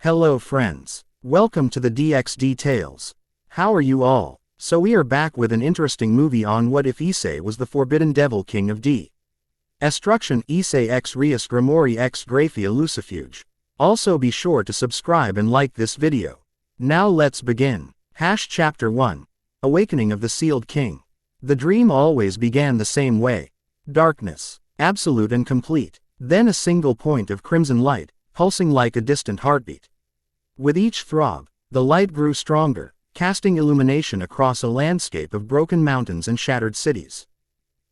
Hello friends. Welcome to the DXD Tales. How are you all? So we are back with an interesting movie on what if Issei was the forbidden devil king of Destruction. Issei x Rias Gremory x Grayfia Lucifuge. Also be sure to subscribe and like this video. Now let's begin. Chapter 1. Awakening of the Sealed King. The dream always began the same way. Darkness. Absolute and complete. Then a single point of crimson light, pulsing like a distant heartbeat. With each throb, the light grew stronger, casting illumination across a landscape of broken mountains and shattered cities.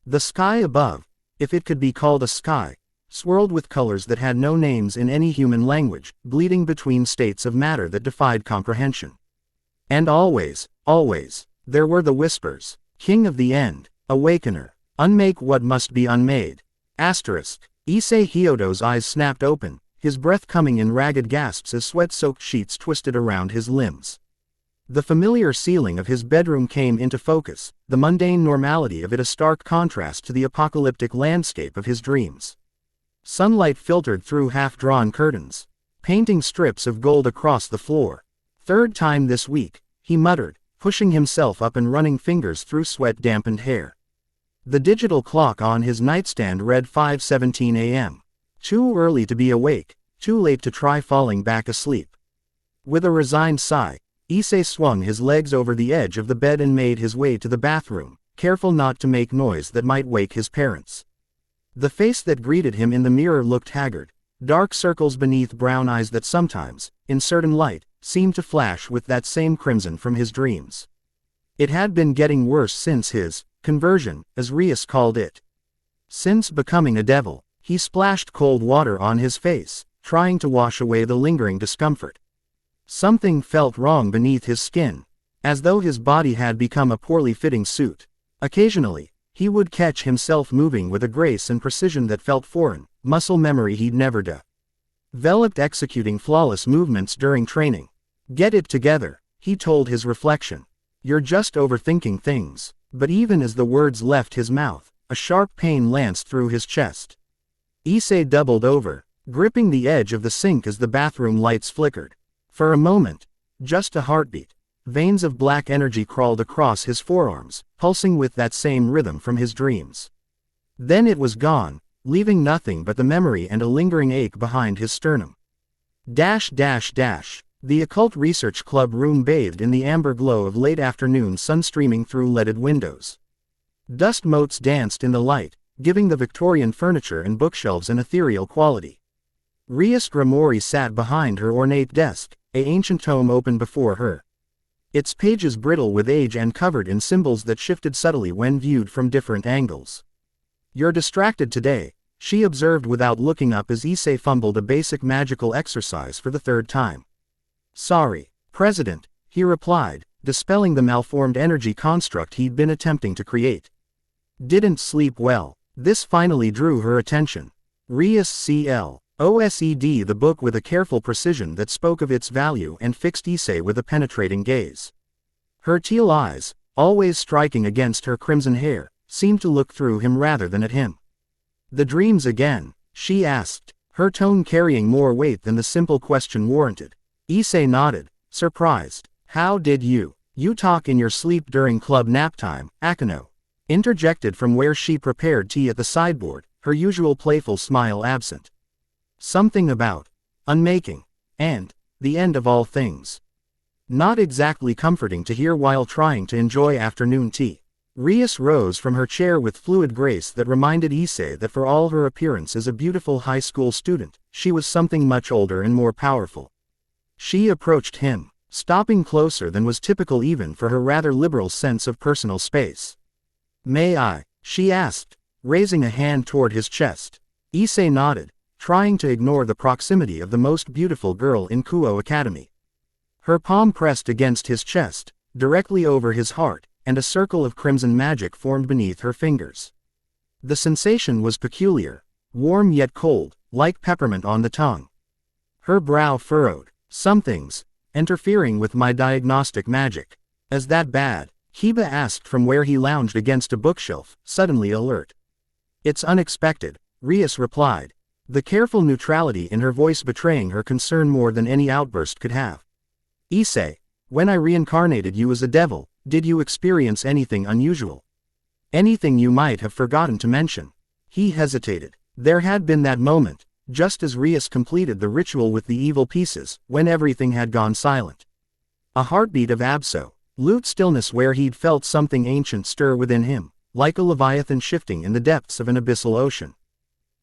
The sky above, if it could be called a sky, swirled with colors that had no names in any human language, bleeding between states of matter that defied comprehension. And always, there were the whispers. King of the End, Awakener, unmake what must be unmade. Issei Hyodo's eyes snapped open, his breath coming in ragged gasps as sweat-soaked sheets twisted around his limbs. The familiar ceiling of his bedroom came into focus, the mundane normality of it a stark contrast to the apocalyptic landscape of his dreams. Sunlight filtered through half-drawn curtains, painting strips of gold across the floor. Third time this week, he muttered, pushing himself up and running fingers through sweat-dampened hair. The digital clock on his nightstand read 5:17 a.m. Too early to be awake, too late to try falling back asleep. With a resigned sigh, Issei swung his legs over the edge of the bed and made his way to the bathroom, careful not to make noise that might wake his parents. The face that greeted him in the mirror looked haggard, dark circles beneath brown eyes that sometimes, in certain light, seemed to flash with that same crimson from his dreams. It had been getting worse since his conversion, as Rias called it. Since becoming a devil, he splashed cold water on his face, trying to wash away the lingering discomfort. Something felt wrong beneath his skin, as though his body had become a poorly fitting suit. Occasionally, he would catch himself moving with a grace and precision that felt foreign, muscle memory he'd never developed executing flawless movements during training. Get it together, he told his reflection. You're just overthinking things. But even as the words left his mouth, a sharp pain lanced through his chest. Issei doubled over, gripping the edge of the sink as the bathroom lights flickered. For a moment, just a heartbeat, veins of black energy crawled across his forearms, pulsing with that same rhythm from his dreams. Then it was gone, leaving nothing but the memory and a lingering ache behind his sternum. The Occult Research Club room bathed in the amber glow of late afternoon sun streaming through leaded windows. Dust motes danced in the light, giving the Victorian furniture and bookshelves an ethereal quality. Rias Gremory sat behind her ornate desk, an ancient tome open before her. Its pages brittle with age and covered in symbols that shifted subtly when viewed from different angles. You're distracted today, she observed without looking up as Issei fumbled a basic magical exercise for the third time. Sorry, President, he replied, dispelling the malformed energy construct he'd been attempting to create. Didn't sleep well. This finally drew her attention. Rias Closed the book with a careful precision that spoke of its value and fixed Issei with a penetrating gaze. Her teal eyes, always striking against her crimson hair, seemed to look through him rather than at him. The dreams again? She asked, her tone carrying more weight than the simple question warranted. Issei nodded, surprised. How did you talk in your sleep during club nap time, Akano? Interjected from where she prepared tea at the sideboard, her usual playful smile absent. Something about unmaking, and the end of all things. Not exactly comforting to hear while trying to enjoy afternoon tea. Rias rose from her chair with fluid grace that reminded Issei that for all her appearance as a beautiful high school student, she was something much older and more powerful. She approached him, stopping closer than was typical even for her rather liberal sense of personal space. May I? She asked, raising a hand toward his chest. Issei nodded, trying to ignore the proximity of the most beautiful girl in Kuo Academy. Her palm pressed against his chest, directly over his heart, and a circle of crimson magic formed beneath her fingers. The sensation was peculiar, warm yet cold, like peppermint on the tongue. Her brow furrowed. Something's interfering with my diagnostic magic. Is that bad? Kiba asked from where he lounged against a bookshelf, suddenly alert. It's unexpected, Rias replied. the careful neutrality in her voice betraying her concern more than any outburst could have. Issei, when I reincarnated you as a devil, did you experience anything unusual? Anything you might have forgotten to mention? He hesitated. There had been that moment, just as Rias completed the ritual with the evil pieces, when everything had gone silent. A heartbeat of absolute stillness where he'd felt something ancient stir within him, like a leviathan shifting in the depths of an abyssal ocean.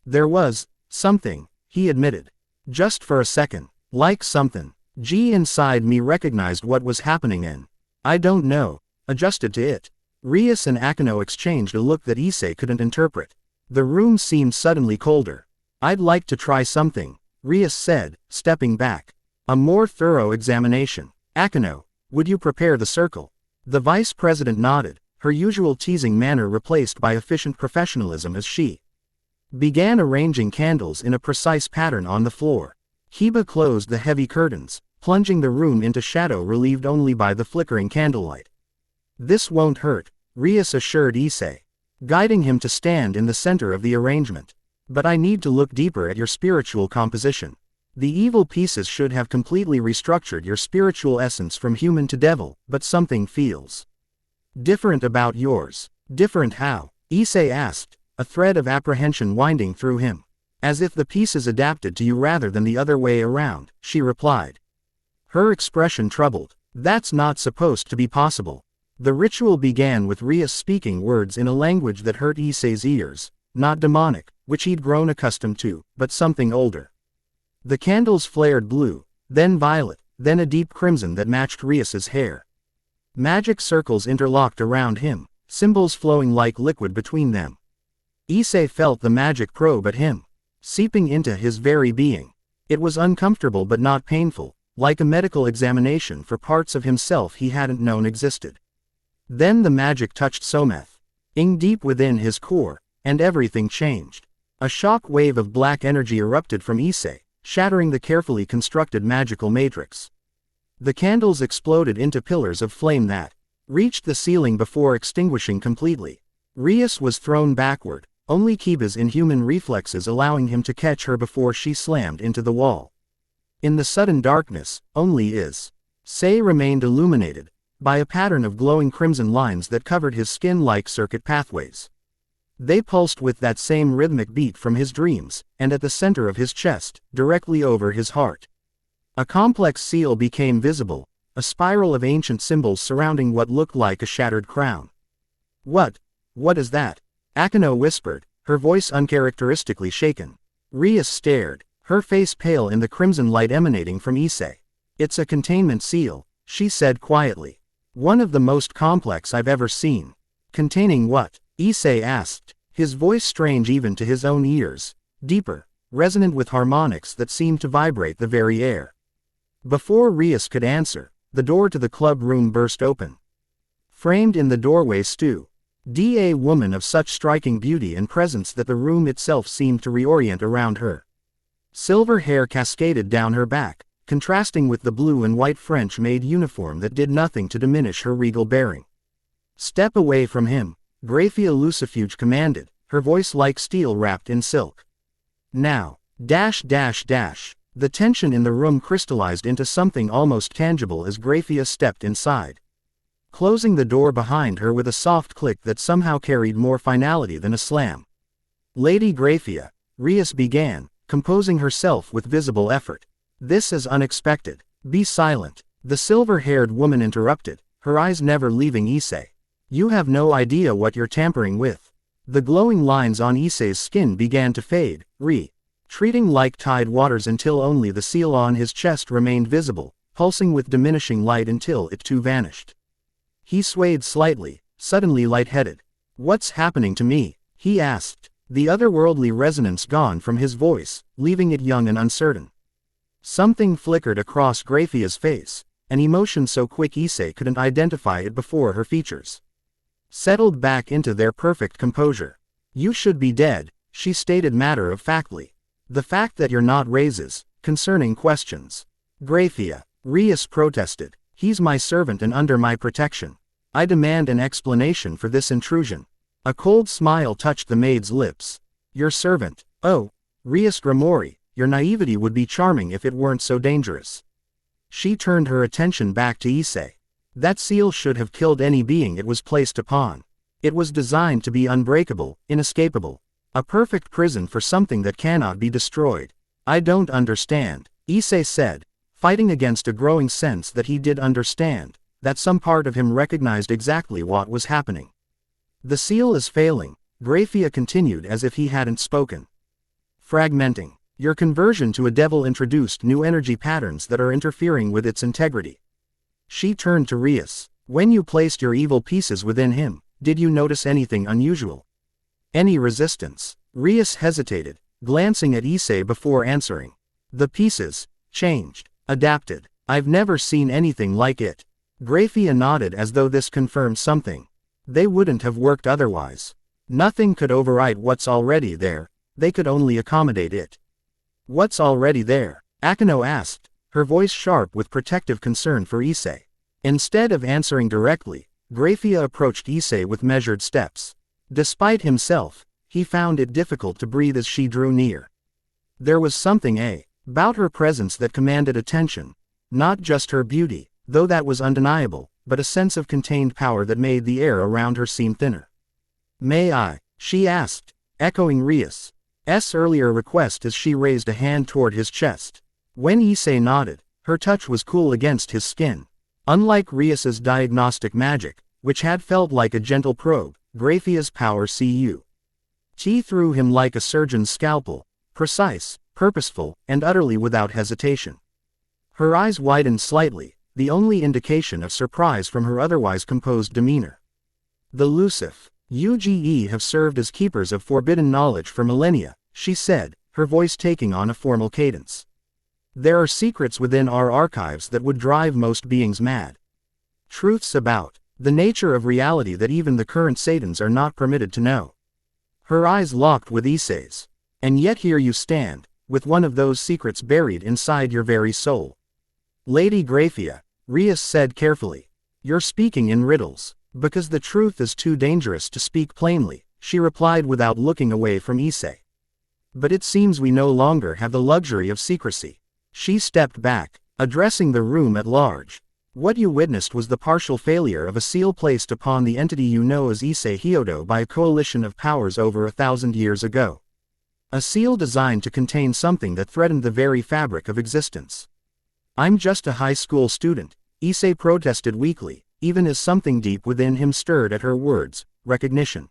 There was something, he admitted. Just for a second, like something. Inside me recognized what was happening and, I don't know, adjusted to it. Rias and Akeno exchanged a look that Issei couldn't interpret. The room seemed suddenly colder. I'd like to try something, Rias said, stepping back. A more thorough examination. Akeno, would you prepare the circle? The vice president nodded, her usual teasing manner replaced by efficient professionalism as she began arranging candles in a precise pattern on the floor. Kiba closed the heavy curtains, plunging the room into shadow relieved only by the flickering candlelight. This won't hurt, Rias assured Issei, guiding him to stand in the center of the arrangement. But I need to look deeper at your spiritual composition. The evil pieces should have completely restructured your spiritual essence from human to devil, but something feels different about yours. Different how? Issei asked, a thread of apprehension winding through him. As if the pieces adapted to you rather than the other way around, she replied. Her expression troubled. That's not supposed to be possible. The ritual began with Rias speaking words in a language that hurt Issei's ears, not demonic, which he'd grown accustomed to, but something older. The candles flared blue, then violet, then a deep crimson that matched Rias's hair. Magic circles interlocked around him, symbols flowing like liquid between them. Issei felt the magic probe at him, seeping into his very being. It was uncomfortable but not painful, like a medical examination for parts of himself he hadn't known existed. Then the magic touched Someth-ing deep within his core, and everything changed. A shock wave of black energy erupted from Issei, shattering the carefully constructed magical matrix. The candles exploded into pillars of flame that reached the ceiling before extinguishing completely. Rias was thrown backward, only Kiba's inhuman reflexes allowing him to catch her before she slammed into the wall. In the sudden darkness, only Issei remained illuminated by a pattern of glowing crimson lines that covered his skin like circuit pathways. They pulsed with that same rhythmic beat from his dreams, and at the center of his chest, directly over his heart, a complex seal became visible, a spiral of ancient symbols surrounding what looked like a shattered crown. What is that? Akeno whispered, her voice uncharacteristically shaken. Rias stared, her face pale in the crimson light emanating from Issei. It's a containment seal, she said quietly. One of the most complex I've ever seen. Containing what? Issei asked, his voice strange even to his own ears, deeper, resonant with harmonics that seemed to vibrate the very air. Before Rias could answer, the door to the club room burst open. Framed in the doorway stood a woman of such striking beauty and presence that the room itself seemed to reorient around her. Silver hair cascaded down her back, contrasting with the blue and white French-made uniform that did nothing to diminish her regal bearing. Step away from him, Grayfia Lucifuge commanded, her voice like steel wrapped in silk. Now, the tension in the room crystallized into something almost tangible as Grayfia stepped inside, closing the door behind her with a soft click that somehow carried more finality than a slam. Lady Grayfia, Rias began, composing herself with visible effort. This is unexpected. Be silent, the silver-haired woman interrupted, her eyes never leaving Issei. You have no idea what you're tampering with. The glowing lines on Issei's skin began to fade, retreating like tide waters until only the seal on his chest remained visible, pulsing with diminishing light until it too vanished. He swayed slightly, suddenly lightheaded. What's happening to me? He asked, the otherworldly resonance gone from his voice, leaving it young and uncertain. Something flickered across Grayfia's face, an emotion so quick Issei couldn't identify it before her features settled back into their perfect composure. You should be dead, she stated matter-of-factly. The fact that you're not raises concerning questions. Grayfia, Rias protested. He's my servant and under my protection. I demand an explanation for this intrusion. A cold smile touched the maid's lips. Your servant. Oh, Rias Gremory, your naivety would be charming if it weren't so dangerous. She turned her attention back to Issei. That seal should have killed any being it was placed upon. It was designed to be unbreakable, inescapable. A perfect prison for something that cannot be destroyed. I don't understand, Issei said, fighting against a growing sense that he did understand, that some part of him recognized exactly what was happening. The seal is failing, Grayfia continued as if he hadn't spoken. Fragmenting. Your conversion to a devil introduced new energy patterns that are interfering with its integrity. She turned to Rias. When you placed your evil pieces within him, did you notice anything unusual? Any resistance? Rias hesitated, glancing at Issei before answering. The pieces changed, adapted. I've never seen anything like it. Grayfia nodded as though this confirmed something. They wouldn't have worked otherwise. Nothing could overwrite what's already there, they could only accommodate it. What's already there? Akeno asked, her voice sharp with protective concern for Issei. Instead of answering directly, Grayfia approached Issei with measured steps. Despite himself, he found it difficult to breathe as she drew near. There was something about her presence that commanded attention. Not just her beauty, though that was undeniable, but a sense of contained power that made the air around her seem thinner. May I? She asked, echoing Rias' earlier request as she raised a hand toward his chest. When Issei nodded, her touch was cool against his skin. Unlike Rias's diagnostic magic, which had felt like a gentle probe, Grayfia's power cut through him like a surgeon's scalpel, precise, purposeful, and utterly without hesitation. Her eyes widened slightly, the only indication of surprise from her otherwise composed demeanor. The Lucifuge have served as keepers of forbidden knowledge for millennia, she said, her voice taking on a formal cadence. There are secrets within our archives that would drive most beings mad. Truths about the nature of reality that even the current Satans are not permitted to know. Her eyes locked with Issei's. And yet here you stand, with one of those secrets buried inside your very soul. Lady Grayfia, Rias said carefully. You're speaking in riddles. Because the truth is too dangerous to speak plainly, she replied without looking away from Issei. But it seems we no longer have the luxury of secrecy. She stepped back, addressing the room at large. What you witnessed was the partial failure of a seal placed upon the entity you know as Issei Hyodo by a coalition of powers over 1,000 years ago. A seal designed to contain something that threatened the very fabric of existence. I'm just a high school student, Issei protested weakly, even as something deep within him stirred at her words, recognition.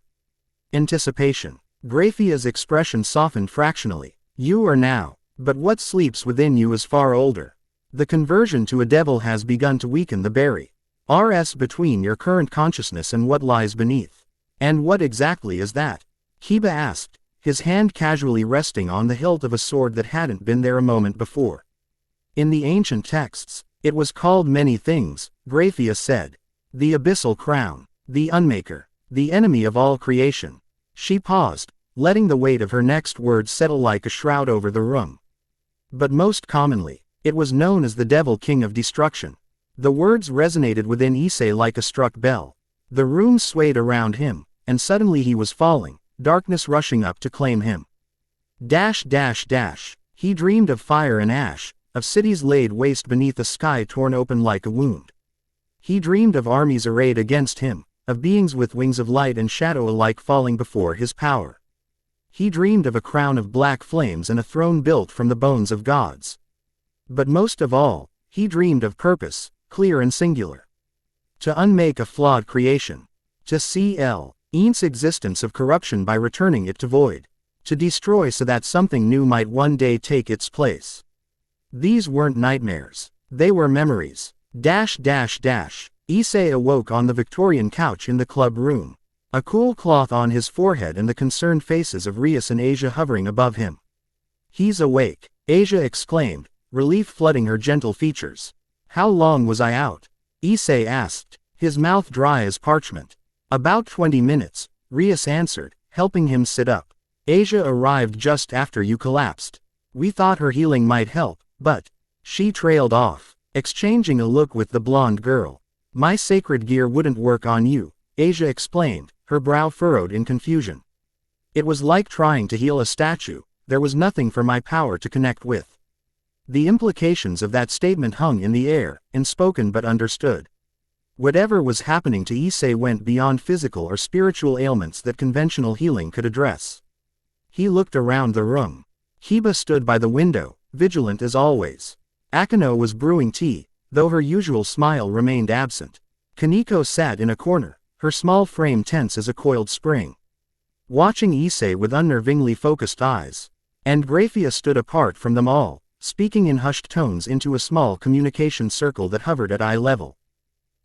Anticipation. Grayfia's expression softened fractionally. You are now, but what sleeps within you is far older. The conversion to a devil has begun to weaken the barriers between your current consciousness and what lies beneath. And what exactly is that? Kiba asked, his hand casually resting on the hilt of a sword that hadn't been there a moment before. In the ancient texts, it was called many things, Grayfia said. The abyssal crown, the unmaker, the enemy of all creation. She paused, letting the weight of her next words settle like a shroud over the room. But most commonly, it was known as the Devil King of Destruction. The words resonated within Issei like a struck bell. The room swayed around him, and suddenly he was falling, darkness rushing up to claim him. He dreamed of fire and ash, of cities laid waste beneath a sky torn open like a wound. He dreamed of armies arrayed against him, of beings with wings of light and shadow alike falling before his power. He dreamed of a crown of black flames and a throne built from the bones of gods. But most of all, he dreamed of purpose, clear and singular. To unmake a flawed creation. To seal its existence of corruption by returning it to void. To destroy so that something new might one day take its place. These weren't nightmares. They were memories. Issei awoke on the Victorian couch in the club room. A cool cloth on his forehead and the concerned faces of Rias and Asia hovering above him. He's awake, Asia exclaimed, relief flooding her gentle features. How long was I out? Issei asked, his mouth dry as parchment. About 20 minutes, Rias answered, helping him sit up. Asia arrived just after you collapsed. We thought her healing might help, but she trailed off, exchanging a look with the blonde girl. My sacred gear wouldn't work on you, Asia explained, her brow furrowed in confusion. It was like trying to heal a statue, there was nothing for my power to connect with. The implications of that statement hung in the air, unspoken but understood. Whatever was happening to Issei went beyond physical or spiritual ailments that conventional healing could address. He looked around the room. Kiba stood by the window, vigilant as always. Akano was brewing tea, though her usual smile remained absent. Kaneko sat in a corner, her small frame tense as a coiled spring, watching Issei with unnervingly focused eyes. And Grayfia stood apart from them all, speaking in hushed tones into a small communication circle that hovered at eye level.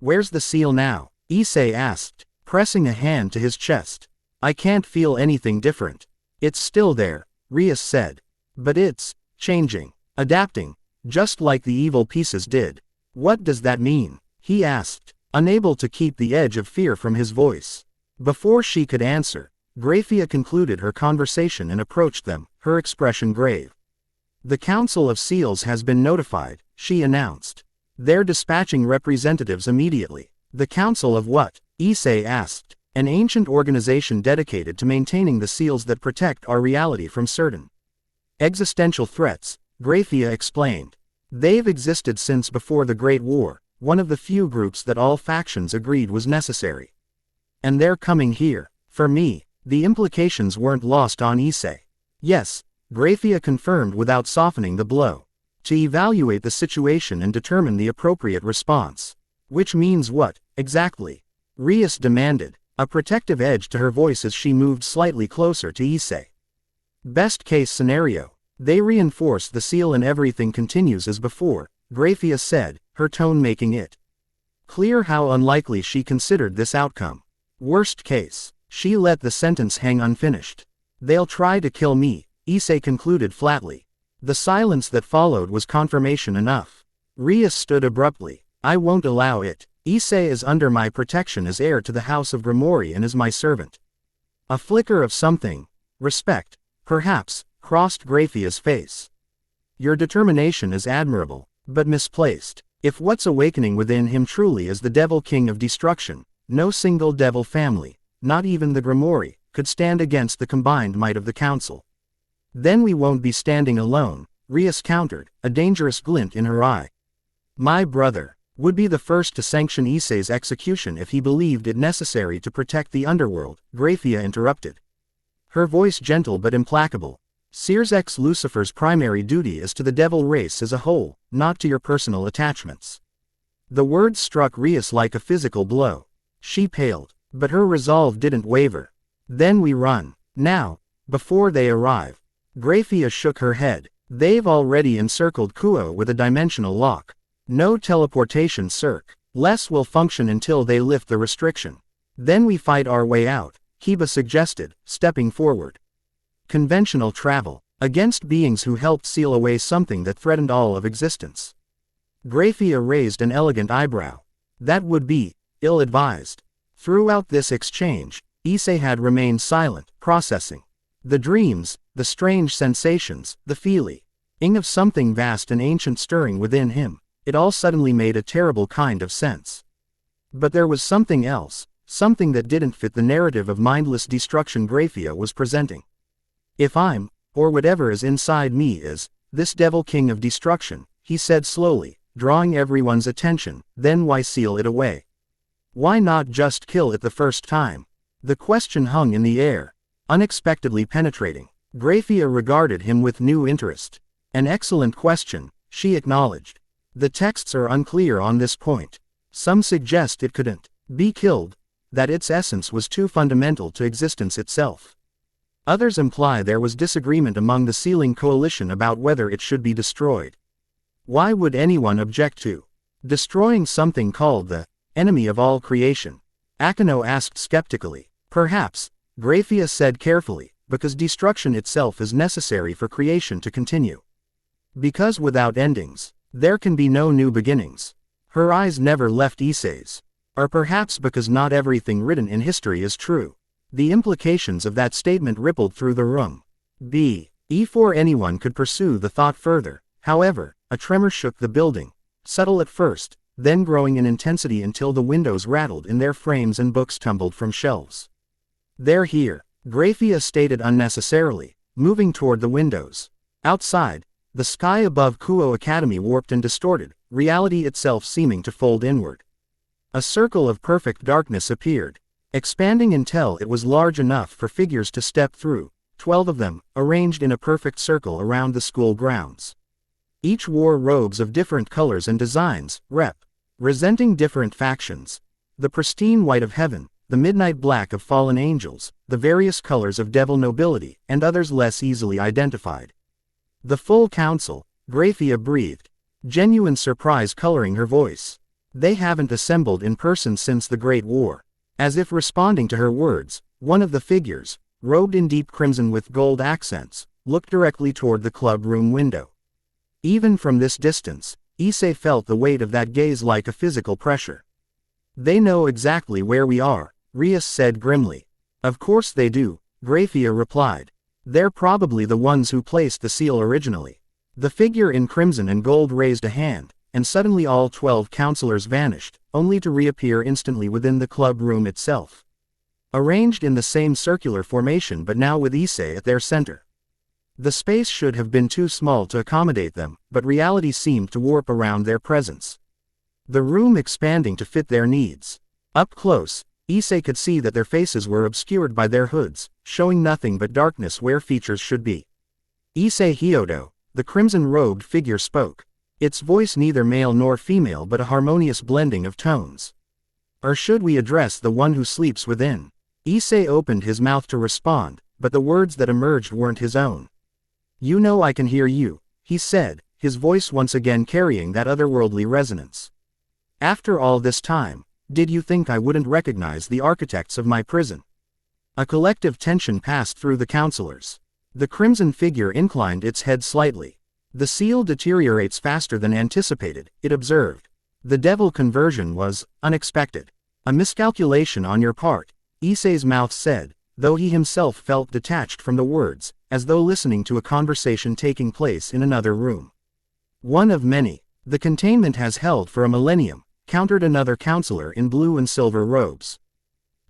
"Where's the seal now?" Issei asked, pressing a hand to his chest. "I can't feel anything different." "It's still there," Rias said. "But it's changing, adapting, just like the evil pieces did." "What does that mean?" he asked, unable to keep the edge of fear from his voice. Before she could answer, Grayfia concluded her conversation and approached them, her expression grave. "The Council of Seals has been notified," she announced. "They're dispatching representatives immediately." "The Council of what?" Issei asked. "An ancient organization dedicated to maintaining the seals that protect our reality from certain existential threats," Grayfia explained. "They've existed since before the Great War, one of the few groups that all factions agreed was necessary. And they're coming here." For me, the implications weren't lost on Issei. "Yes," Grayfia confirmed without softening the blow. "To evaluate the situation and determine the appropriate response." "Which means what, exactly?" Rias demanded, a protective edge to her voice as she moved slightly closer to Issei. "Best case scenario. They reinforce the seal and everything continues as before," Grayfia said, her tone making it clear how unlikely she considered this outcome. "Worst case." She let the sentence hang unfinished. "They'll try to kill me," Issei concluded flatly. The silence that followed was confirmation enough. Rias stood abruptly. "I won't allow it. Issei is under my protection as heir to the House of Gremory and as my servant." A flicker of something, respect, perhaps, crossed Grayfia's face. "Your determination is admirable, but misplaced. If what's awakening within him truly is the Devil King of Destruction, no single devil family, not even the Gremory, could stand against the combined might of the Council." "Then we won't be standing alone," Rias countered, a dangerous glint in her eye. "My brother would be the first to sanction Issei's execution if he believed it necessary to protect the underworld," Grayfia interrupted, her voice gentle but implacable. "Seers X Lucifer's primary duty is to the devil race as a whole, not to your personal attachments." The words struck Rias like a physical blow. She paled, but her resolve didn't waver. "Then we run. Now, before they arrive." Grayfia shook her head. "They've already encircled Kuo with a dimensional lock. No teleportation circ. Less will function until they lift the restriction. Then we fight our way out," Kiba suggested, stepping forward. "Conventional travel, against beings who helped seal away something that threatened all of existence." Grayfia raised an elegant eyebrow. "That would be ill-advised." Throughout this exchange, Issei had remained silent, processing the dreams, the strange sensations, the feeling of something vast and ancient stirring within him. It all suddenly made a terrible kind of sense. But there was something else, something that didn't fit the narrative of mindless destruction Grayfia was presenting. "If I'm, or whatever is inside me is, this Devil King of Destruction," he said slowly, drawing everyone's attention, "then why seal it away? Why not just kill it the first time?" The question hung in the air, unexpectedly penetrating. Grayfia regarded him with new interest. "An excellent question," she acknowledged. "The texts are unclear on this point. Some suggest it couldn't be killed, that its essence was too fundamental to existence itself. Others imply there was disagreement among the sealing coalition about whether it should be destroyed. Why would anyone object to destroying something called the enemy of all creation?" Akano asked skeptically. "Perhaps," Grayfia said carefully, "because destruction itself is necessary for creation to continue. Because without endings, there can be no new beginnings." Her eyes never left Issei's. Or perhaps because not everything written in history is true. The implications of that statement rippled through the room. Before anyone could pursue the thought further, however, a tremor shook the building, subtle at first, then growing in intensity until the windows rattled in their frames and books tumbled from shelves. "They're here," Grayfia stated unnecessarily, moving toward the windows. Outside, the sky above Kuo Academy warped and distorted, reality itself seeming to fold inward. A circle of perfect darkness appeared, expanding until it was large enough for figures to step through, 12 of them, arranged in a perfect circle around the school grounds. Each wore robes of different colors and designs, representing different factions. The pristine white of heaven, the midnight black of fallen angels, the various colors of devil nobility, and others less easily identified. The full council, Grayfia breathed, genuine surprise coloring her voice. They haven't assembled in person since the Great War. As if responding to her words, one of the figures, robed in deep crimson with gold accents, looked directly toward the club room window. Even from this distance, Issei felt the weight of that gaze like a physical pressure. They know exactly where we are, Rias said grimly. Of course they do, Grayfia replied. They're probably the ones who placed the seal originally. The figure in crimson and gold raised a hand, and suddenly all 12 counselors vanished, only to reappear instantly within the club room itself. Arranged in the same circular formation but now with Issei at their center. The space should have been too small to accommodate them, but reality seemed to warp around their presence. The room expanding to fit their needs. Up close, Issei could see that their faces were obscured by their hoods, showing nothing but darkness where features should be. Issei Hyodo, the crimson-robed figure spoke. Its voice neither male nor female but a harmonious blending of tones. Or should we address the one who sleeps within? Issei opened his mouth to respond, but the words that emerged weren't his own. You know I can hear you, he said, his voice once again carrying that otherworldly resonance. After all this time, did you think I wouldn't recognize the architects of my prison? A collective tension passed through the counselors. The crimson figure inclined its head slightly. The seal deteriorates faster than anticipated, it observed. The devil conversion was unexpected. A miscalculation on your part, Issei's mouth said, though he himself felt detached from the words, as though listening to a conversation taking place in another room. One of many. The containment has held for a millennium, countered another counselor in blue and silver robes.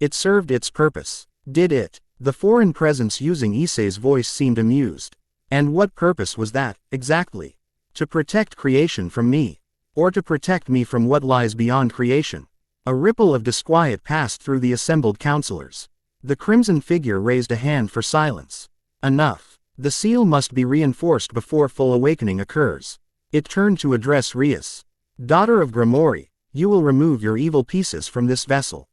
It served its purpose. Did it? The foreign presence using Issei's voice seemed amused. And what purpose was that, exactly? To protect creation from me? Or to protect me from what lies beyond creation? A ripple of disquiet passed through the assembled counselors. The crimson figure raised a hand for silence. Enough. The seal must be reinforced before full awakening occurs. It turned to address Rias. Daughter of Gremory, you will remove your evil pieces from this vessel.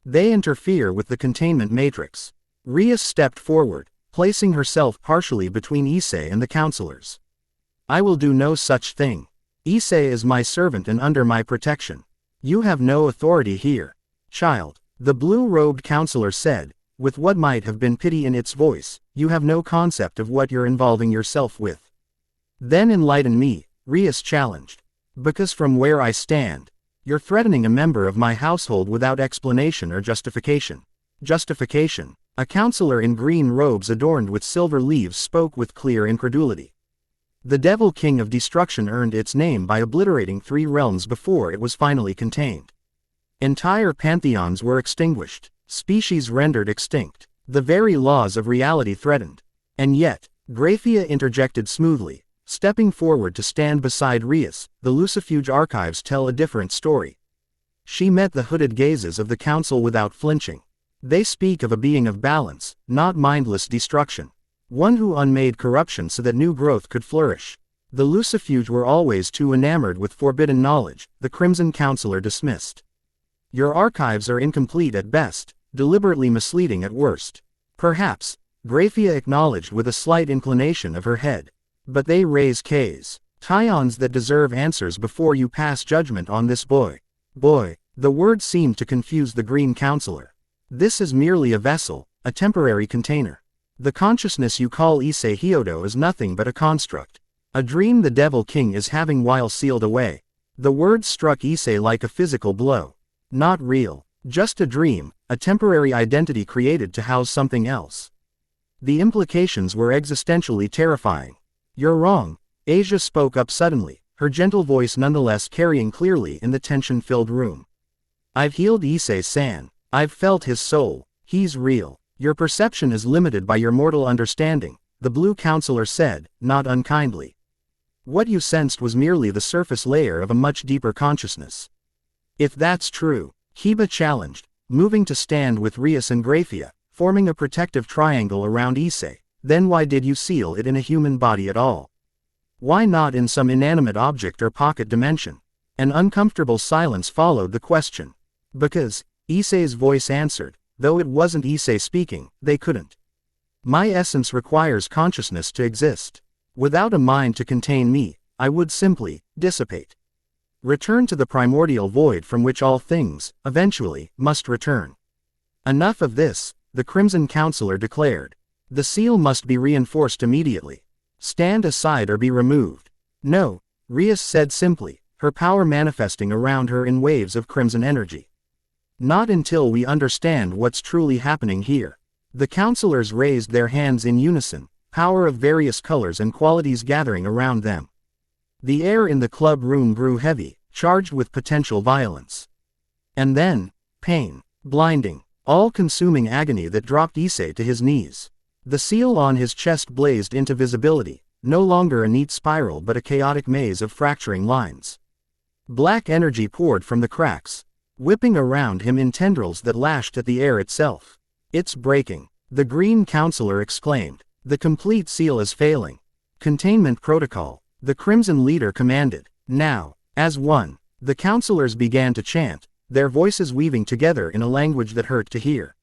They interfere with the containment matrix. Rias stepped forward, placing herself partially between Issei and the counselors. I will do no such thing. Issei is my servant and under my protection. You have no authority here. Child, the blue-robed counselor said, with what might have been pity in its voice, you have no concept of what you're involving yourself with. Then enlighten me, Rias challenged. Because from where I stand, you're threatening a member of my household without explanation or justification. Justification. A counselor in green robes adorned with silver leaves spoke with clear incredulity. The Devil King of Destruction earned its name by obliterating 3 realms before it was finally contained. Entire pantheons were extinguished, species rendered extinct, the very laws of reality threatened. And yet, Grayfia interjected smoothly, stepping forward to stand beside Rias. The Lucifuge archives tell a different story. She met the hooded gazes of the council without flinching. They speak of a being of balance, not mindless destruction. One who unmade corruption so that new growth could flourish. The Lucifuge were always too enamored with forbidden knowledge, the Crimson Counselor dismissed. Your archives are incomplete at best, deliberately misleading at worst. Perhaps, Grayfia acknowledged with a slight inclination of her head. But they raise questions that deserve answers before you pass judgment on this boy. Boy, the word seemed to confuse the Green Counselor. This is merely a vessel, a temporary container. The consciousness you call Issei Hyodo is nothing but a construct. A dream the Devil King is having while sealed away. The words struck Issei like a physical blow. Not real. Just a dream, a temporary identity created to house something else. The implications were existentially terrifying. You're wrong, Asia spoke up suddenly, her gentle voice nonetheless carrying clearly in the tension-filled room. I've healed Issei-san. I've felt his soul. He's real. Your perception is limited by your mortal understanding. the Blue Counselor said, not unkindly. What you sensed was merely the surface layer of a much deeper consciousness. If that's true, Kiba challenged, moving to stand with Rias and Grayfia, forming a protective triangle around Issei, then why did you seal it in a human body at all? Why not in some inanimate object or pocket dimension? An uncomfortable silence followed the question. Because, Issei's voice answered, though it wasn't Issei speaking, they couldn't. My essence requires consciousness to exist. Without a mind to contain me, I would simply dissipate. Return to the primordial void from which all things, eventually, must return. Enough of this, the Crimson Counselor declared. The seal must be reinforced immediately. Stand aside or be removed. No, Rias said simply, her power manifesting around her in waves of crimson energy. Not until we understand what's truly happening here. The counselors raised their hands in unison, power of various colors and qualities gathering around them. The air in the club room grew heavy, charged with potential violence. And then, pain, blinding, all-consuming agony that dropped Issei to his knees. The seal on his chest blazed into visibility, no longer a neat spiral but a chaotic maze of fracturing lines. Black energy poured from the cracks, whipping around him in tendrils that lashed at the air itself. It's breaking, the Green Counselor exclaimed. The complete seal is failing. Containment protocol, the Crimson Leader commanded. Now, as one, the counselors began to chant, their voices weaving together in a language that hurt to hear.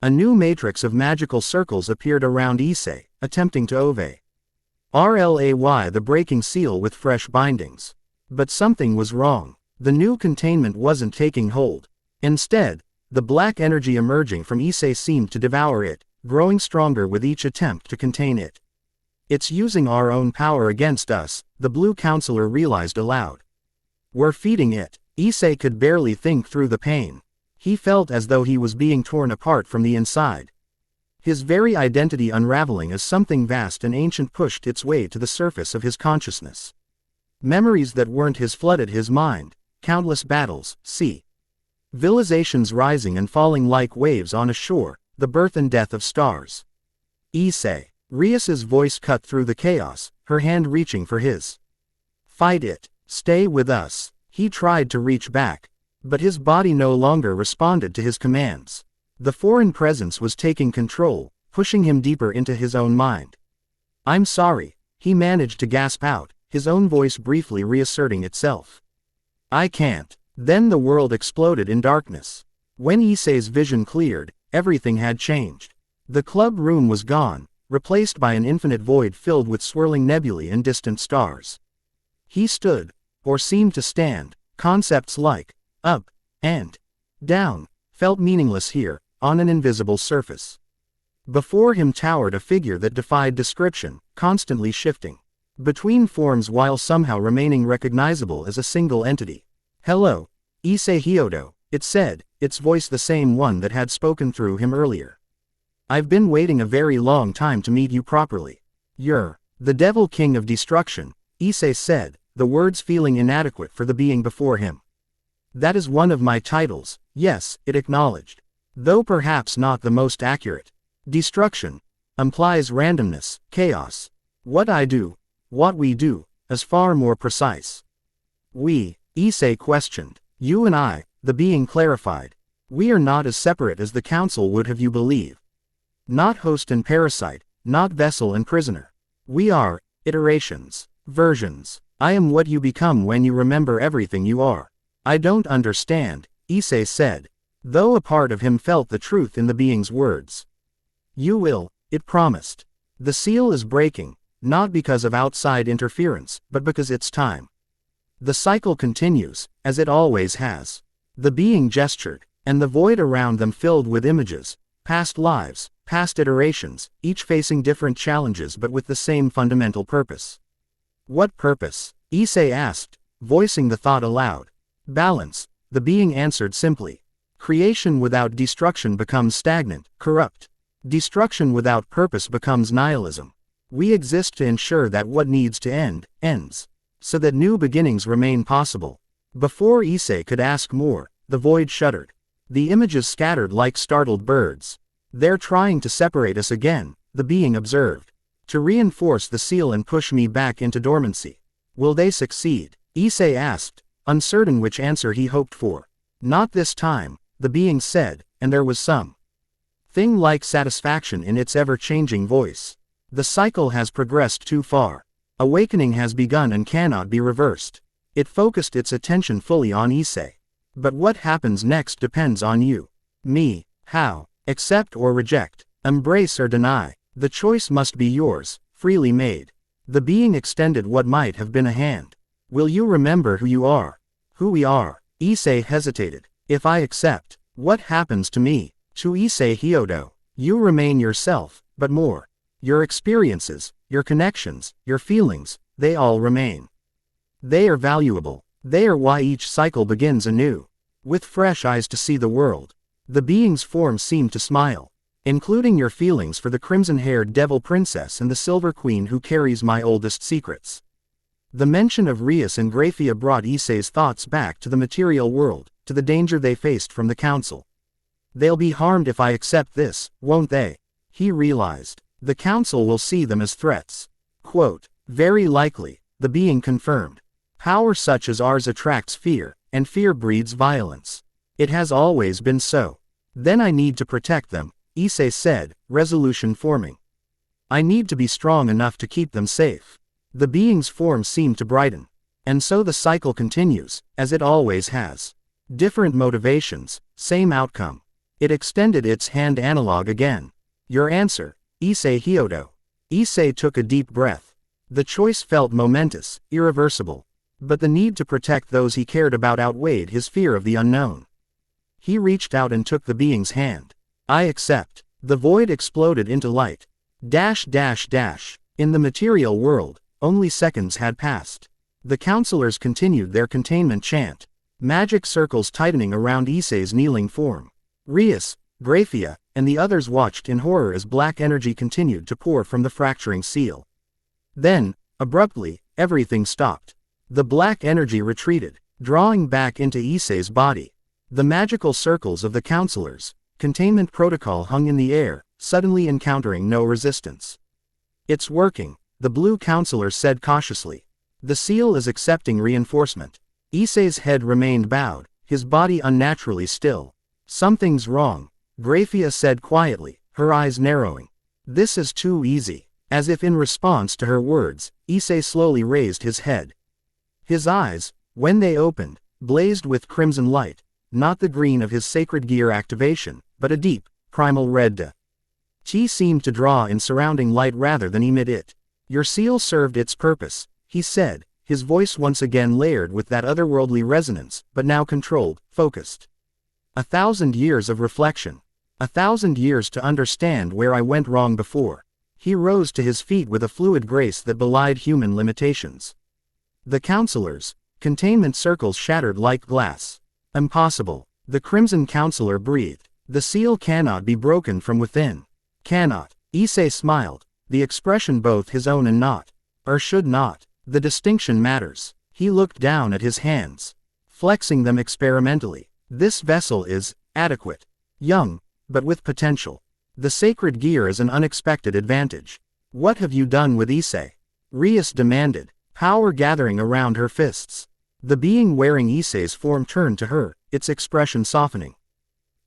A new matrix of magical circles appeared around Issei, attempting to obey. RLAY the breaking seal with fresh bindings. But something was wrong. The new containment wasn't taking hold. Instead, the black energy emerging from Issei seemed to devour it, growing stronger with each attempt to contain it. It's using our own power against us, the Blue Counselor realized aloud. We're feeding it. Issei could barely think through the pain. He felt as though he was being torn apart from the inside. His very identity unraveling as something vast and ancient pushed its way to the surface of his consciousness. Memories that weren't his flooded his mind, countless battles, civilizations rising and falling like waves on a shore, the birth and death of stars. Issei. Rias's voice cut through the chaos, her hand reaching for his. Fight it. Stay with us. He tried to reach back, but his body no longer responded to his commands. The foreign presence was taking control, pushing him deeper into his own mind. I'm sorry, he managed to gasp out, his own voice briefly reasserting itself. I can't. Then the world exploded in darkness. When Issei's vision cleared, everything had changed. The club room was gone, replaced by an infinite void filled with swirling nebulae and distant stars. He stood, or seemed to stand, concepts like up and down felt meaningless here, on an invisible surface. Before him towered a figure that defied description, constantly shifting between forms while somehow remaining recognizable as a single entity. Hello, Issei Hyodo, it said, its voice the same one that had spoken through him earlier. I've been waiting a very long time to meet you properly. You're the Devil King of Destruction, Issei said, the words feeling inadequate for the being before him. That is one of my titles, yes, it acknowledged. Though perhaps not the most accurate. Destruction implies randomness, chaos. What I do, what we do, is far more precise. We, Issei questioned. You and I, the being clarified. We are not as separate as the council would have you believe. Not host and parasite, not vessel and prisoner. We are, iterations, versions. I am what you become when you remember everything you are. I don't understand, Issei said, though a part of him felt the truth in the being's words. You will, it promised. The seal is breaking, not because of outside interference, but because it's time. The cycle continues, as it always has. The being gestured, and the void around them filled with images, past lives, past iterations, each facing different challenges but with the same fundamental purpose. What purpose? Issei asked, voicing the thought aloud. Balance, the being answered simply. Creation without destruction becomes stagnant, corrupt. Destruction without purpose becomes nihilism. We exist to ensure that what needs to end, ends. So that new beginnings remain possible. Before Issei could ask more, the void shuddered. The images scattered like startled birds. They're trying to separate us again, the being observed. To reinforce the seal and push me back into dormancy. Will they succeed? Issei asked, uncertain which answer he hoped for. Not this time, the being said, and there was some thing-like satisfaction in its ever-changing voice. The cycle has progressed too far. Awakening has begun and cannot be reversed. It focused its attention fully on Issei. But what happens next depends on you. Me. How? Accept or reject. Embrace or deny. The choice must be yours, freely made. The being extended what might have been a hand. Will you remember who you are? Who we are? Issei hesitated. If I accept, what happens to me? To Issei Hyodo, you remain yourself, but more. Your experiences, your connections, your feelings, they all remain. They are valuable. They are why each cycle begins anew. With fresh eyes to see the world. The being's form seemed to smile. Including your feelings for the crimson-haired devil princess and the silver queen who carries my oldest secrets. The mention of Rias and Grayfia brought Issei's thoughts back to the material world, to the danger they faced from the council. They'll be harmed if I accept this, won't they? He realized. The council will see them as threats. Quote, very likely, the being confirmed. Power such as ours attracts fear, and fear breeds violence. It has always been so. Then I need to protect them, Issei said, resolution forming. I need to be strong enough to keep them safe. The being's form seemed to brighten. And so the cycle continues, as it always has. Different motivations, same outcome. It extended its hand analog again. Your answer, Issei Hyodo. Issei took a deep breath. The choice felt momentous, irreversible. But the need to protect those he cared about outweighed his fear of the unknown. He reached out and took the being's hand. I accept. The void exploded into light. In the material world, only seconds had passed. The counselors continued their containment chant. Magic circles tightening around Issei's kneeling form. Rias, Grayfia, and the others watched in horror as black energy continued to pour from the fracturing seal. Then, abruptly, everything stopped. The black energy retreated, drawing back into Issei's body. The magical circles of the counselors, containment protocol hung in the air, suddenly encountering no resistance. It's working, the blue counselor said cautiously. The seal is accepting reinforcement. Issei's head remained bowed, his body unnaturally still. Something's wrong, Grayfia said quietly, her eyes narrowing. This is too easy. As if in response to her words, Issei slowly raised his head. His eyes, when they opened, blazed with crimson light, not the green of his sacred gear activation, but a deep, primal red. Chi seemed to draw in surrounding light rather than emit it. Your seal served its purpose, he said, his voice once again layered with that otherworldly resonance, but now controlled, focused. 1,000 years of reflection. 1,000 years to understand where I went wrong before. He rose to his feet with a fluid grace that belied human limitations. The counselors, containment circles shattered like glass. Impossible. The Crimson Counselor breathed. The seal cannot be broken from within. Cannot. Issei smiled, the expression both his own and not. Or should not. The distinction matters. He looked down at his hands, flexing them experimentally. This vessel is adequate. Young, but with potential. The sacred gear is an unexpected advantage. What have you done with Issei? Rias demanded, power gathering around her fists. The being wearing Issei's form turned to her, its expression softening.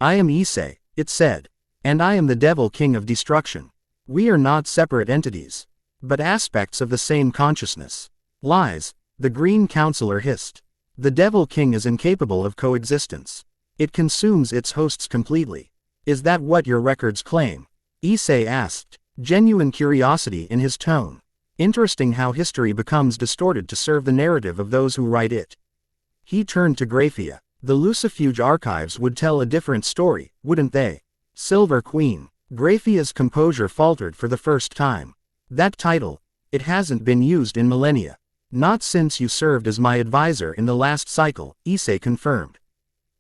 I am Issei, it said. And I am the Devil King of Destruction. We are not separate entities, but aspects of the same consciousness. Lies, the Green Counselor hissed. The Devil King is incapable of coexistence. It consumes its hosts completely. Is that what your records claim? Issei asked, genuine curiosity in his tone. Interesting how history becomes distorted to serve the narrative of those who write it. He turned to Grayfia. The Lucifuge archives would tell a different story, wouldn't they? Silver Queen. Grayfia's composure faltered for the first time. That title, it hasn't been used in millennia. Not since you served as my advisor in the last cycle, Issei confirmed.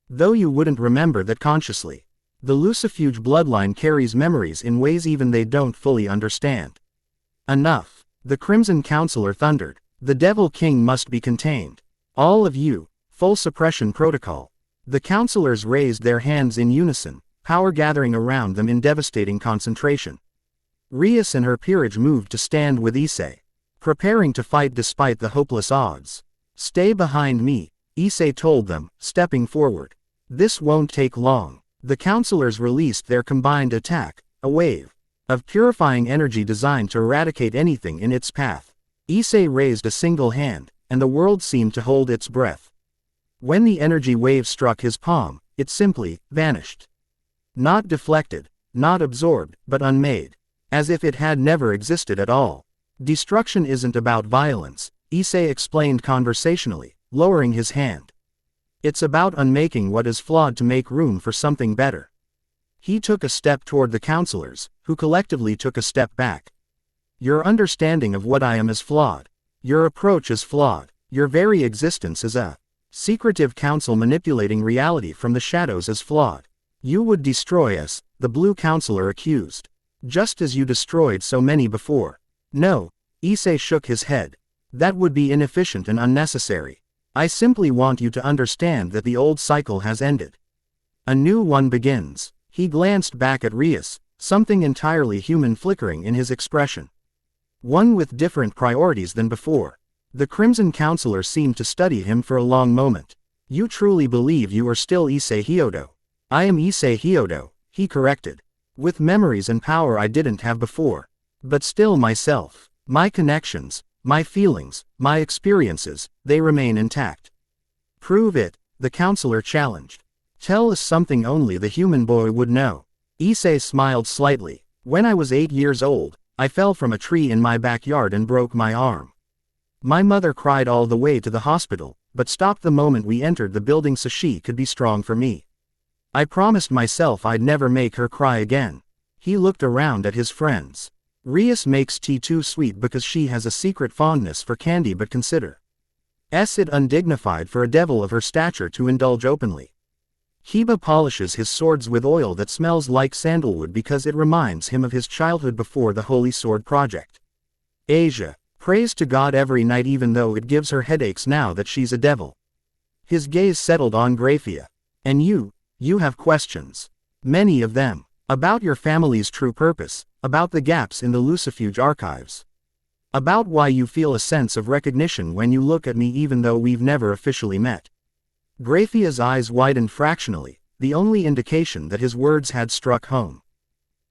Though you wouldn't remember that consciously. The Lucifuge bloodline carries memories in ways even they don't fully understand. Enough. The Crimson Counselor thundered. The Devil King must be contained. All of you, full suppression protocol. The counselors raised their hands in unison, power gathering around them in devastating concentration. Rias and her peerage moved to stand with Issei, preparing to fight despite the hopeless odds. "Stay behind me," Issei told them, stepping forward. "This won't take long." The counselors released their combined attack, a wave of purifying energy designed to eradicate anything in its path. Issei raised a single hand, and the world seemed to hold its breath. When the energy wave struck his palm, it simply vanished. Not deflected, not absorbed, but unmade. As if it had never existed at all. "Destruction isn't about violence," Issei explained conversationally, lowering his hand. "It's about unmaking what is flawed to make room for something better." He took a step toward the counselors, who collectively took a step back. "Your understanding of what I am is flawed. Your approach is flawed. Your very existence is a secretive council manipulating reality from the shadows is flawed. You would destroy us," the blue counselor accused. "Just as you destroyed so many before." "No," Issei shook his head. "That would be inefficient and unnecessary. I simply want you to understand that the old cycle has ended. A new one begins." He glanced back at Rias, something entirely human flickering in his expression. One with different priorities than before. The Crimson Counselor seemed to study him for a long moment. "You truly believe you are still Issei Hyodo?" "I am Issei Hyodo," he corrected. "With memories and power I didn't have before. But still myself. My connections, my feelings, my experiences, they remain intact." "Prove it," the counselor challenged. "Tell us something only the human boy would know." Issei smiled slightly. "When I was 8 years old, I fell from a tree in my backyard and broke my arm. My mother cried all the way to the hospital, but stopped the moment we entered the building so she could be strong for me. I promised myself I'd never make her cry again." He looked around at his friends. "Rias makes tea too sweet because she has a secret fondness for candy, but consider it undignified for a devil of her stature to indulge openly. Kiba polishes his swords with oil that smells like sandalwood because it reminds him of his childhood before the Holy Sword Project. Asia prays to God every night even though it gives her headaches now that she's a devil." His gaze settled on Grayfia. "And you have questions. Many of them. About your family's true purpose, about the gaps in the Lucifuge archives. About why you feel a sense of recognition when you look at me even though we've never officially met." Grayfia's eyes widened fractionally, the only indication that his words had struck home.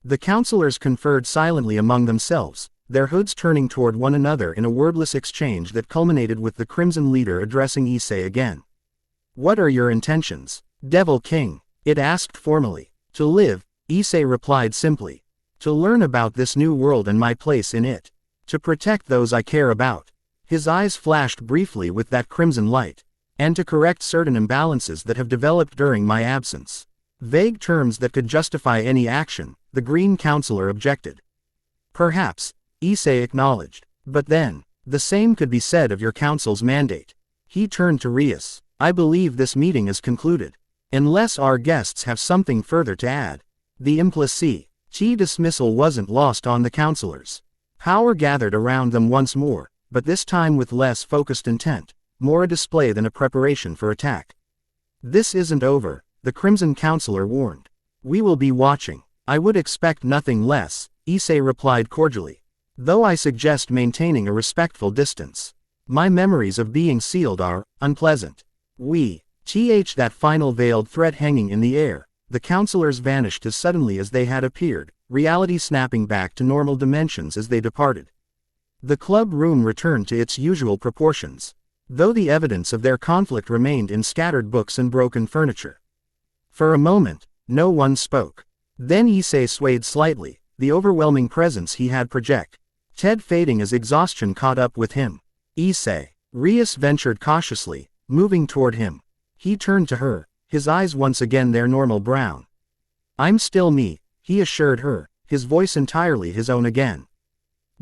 The counselors conferred silently among themselves, their hoods turning toward one another in a wordless exchange that culminated with the Crimson Leader addressing Issei again. "What are your intentions, Devil King?" it asked formally. "To live," Issei replied simply. "To learn about this new world and my place in it. To protect those I care about." His eyes flashed briefly with that crimson light. "And to correct certain imbalances that have developed during my absence." Vague terms that could justify any action, the Green Counselor objected. "Perhaps," Issei acknowledged. "But then, the same could be said of your council's mandate." He turned to Rias. "I believe this meeting is concluded. Unless our guests have something further to add." The implicit dismissal wasn't lost on the counselors. Power gathered around them once more, but this time with less focused intent, more a display than a preparation for attack. "This isn't over," the Crimson Counselor warned. "We will be watching." "I would expect nothing less," Issei replied cordially. "Though I suggest maintaining a respectful distance. My memories of being sealed are unpleasant." That final veiled threat hanging in the air, the counselors vanished as suddenly as they had appeared, reality snapping back to normal dimensions as they departed. The club room returned to its usual proportions, though the evidence of their conflict remained in scattered books and broken furniture. For a moment, no one spoke. Then Issei swayed slightly, the overwhelming presence he had projected fading as exhaustion caught up with him. "Issei," Rias ventured cautiously, moving toward him. He turned to her, his eyes once again their normal brown. "I'm still me," he assured her, his voice entirely his own again.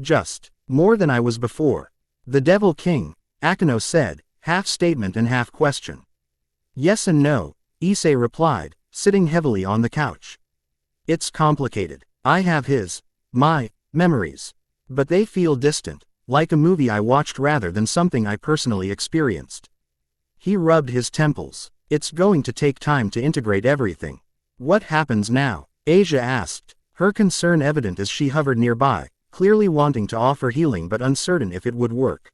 "Just more than I was before." "The Devil King," Akeno said, half statement and half question. "Yes and no," Issei replied, sitting heavily on the couch. "It's complicated. I have my memories. But they feel distant, like a movie I watched rather than something I personally experienced." He rubbed his temples. "It's going to take time to integrate everything." "What happens now?" Asia asked. Her concern evident as she hovered nearby, clearly wanting to offer healing but uncertain if it would work.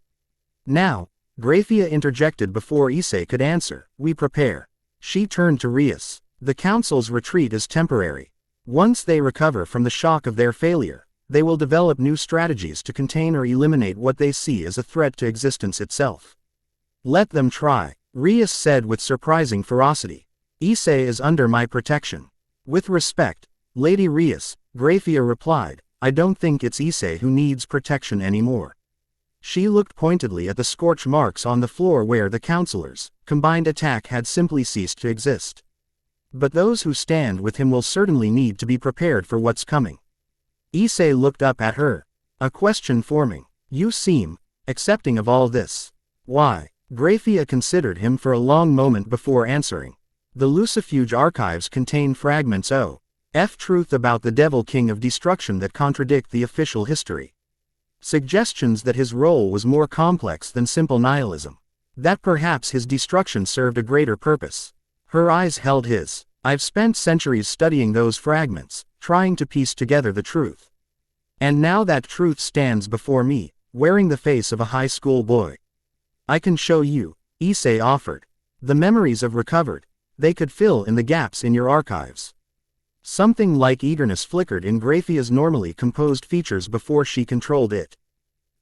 Now, Grayfia interjected before Issei could answer, "We prepare." She turned to Rias. "The council's retreat is temporary. Once they recover from the shock of their failure, they will develop new strategies to contain or eliminate what they see as a threat to existence itself." "Let them try," Rias said with surprising ferocity. "Issei is under my protection." "With respect, Lady Rias," Grayfia replied, "I don't think it's Issei who needs protection anymore." She looked pointedly at the scorch marks on the floor where the councilors' combined attack had simply ceased to exist. "But those who stand with him will certainly need to be prepared for what's coming." Issei looked up at her, a question forming. "You seem accepting of all this." "Why?" Grayfia considered him for a long moment before answering. "The Lucifuge archives contain fragments of truth about the Devil King of Destruction that contradict the official history. Suggestions that his role was more complex than simple nihilism. That perhaps his destruction served a greater purpose." Her eyes held his. "I've spent centuries studying those fragments, trying to piece together the truth. And now that truth stands before me, wearing the face of a high school boy. I can show you," Issei offered. "The memories of recovered. They could fill in the gaps in your archives." Something like eagerness flickered in Grayfia's normally composed features before she controlled it.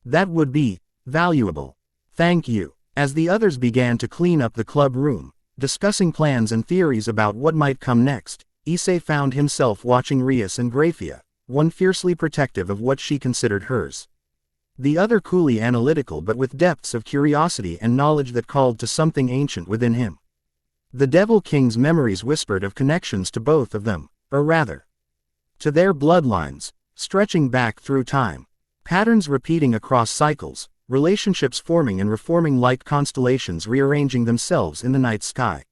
"That would be valuable. Thank you." As the others began to clean up the club room, discussing plans and theories about what might come next, Issei found himself watching Rias and Grayfia, one fiercely protective of what she considered hers. The other coolly analytical but with depths of curiosity and knowledge that called to something ancient within him. The Devil King's memories whispered of connections to both of them, or rather, to their bloodlines, stretching back through time. Patterns repeating across cycles, relationships forming and reforming like constellations rearranging themselves in the night sky.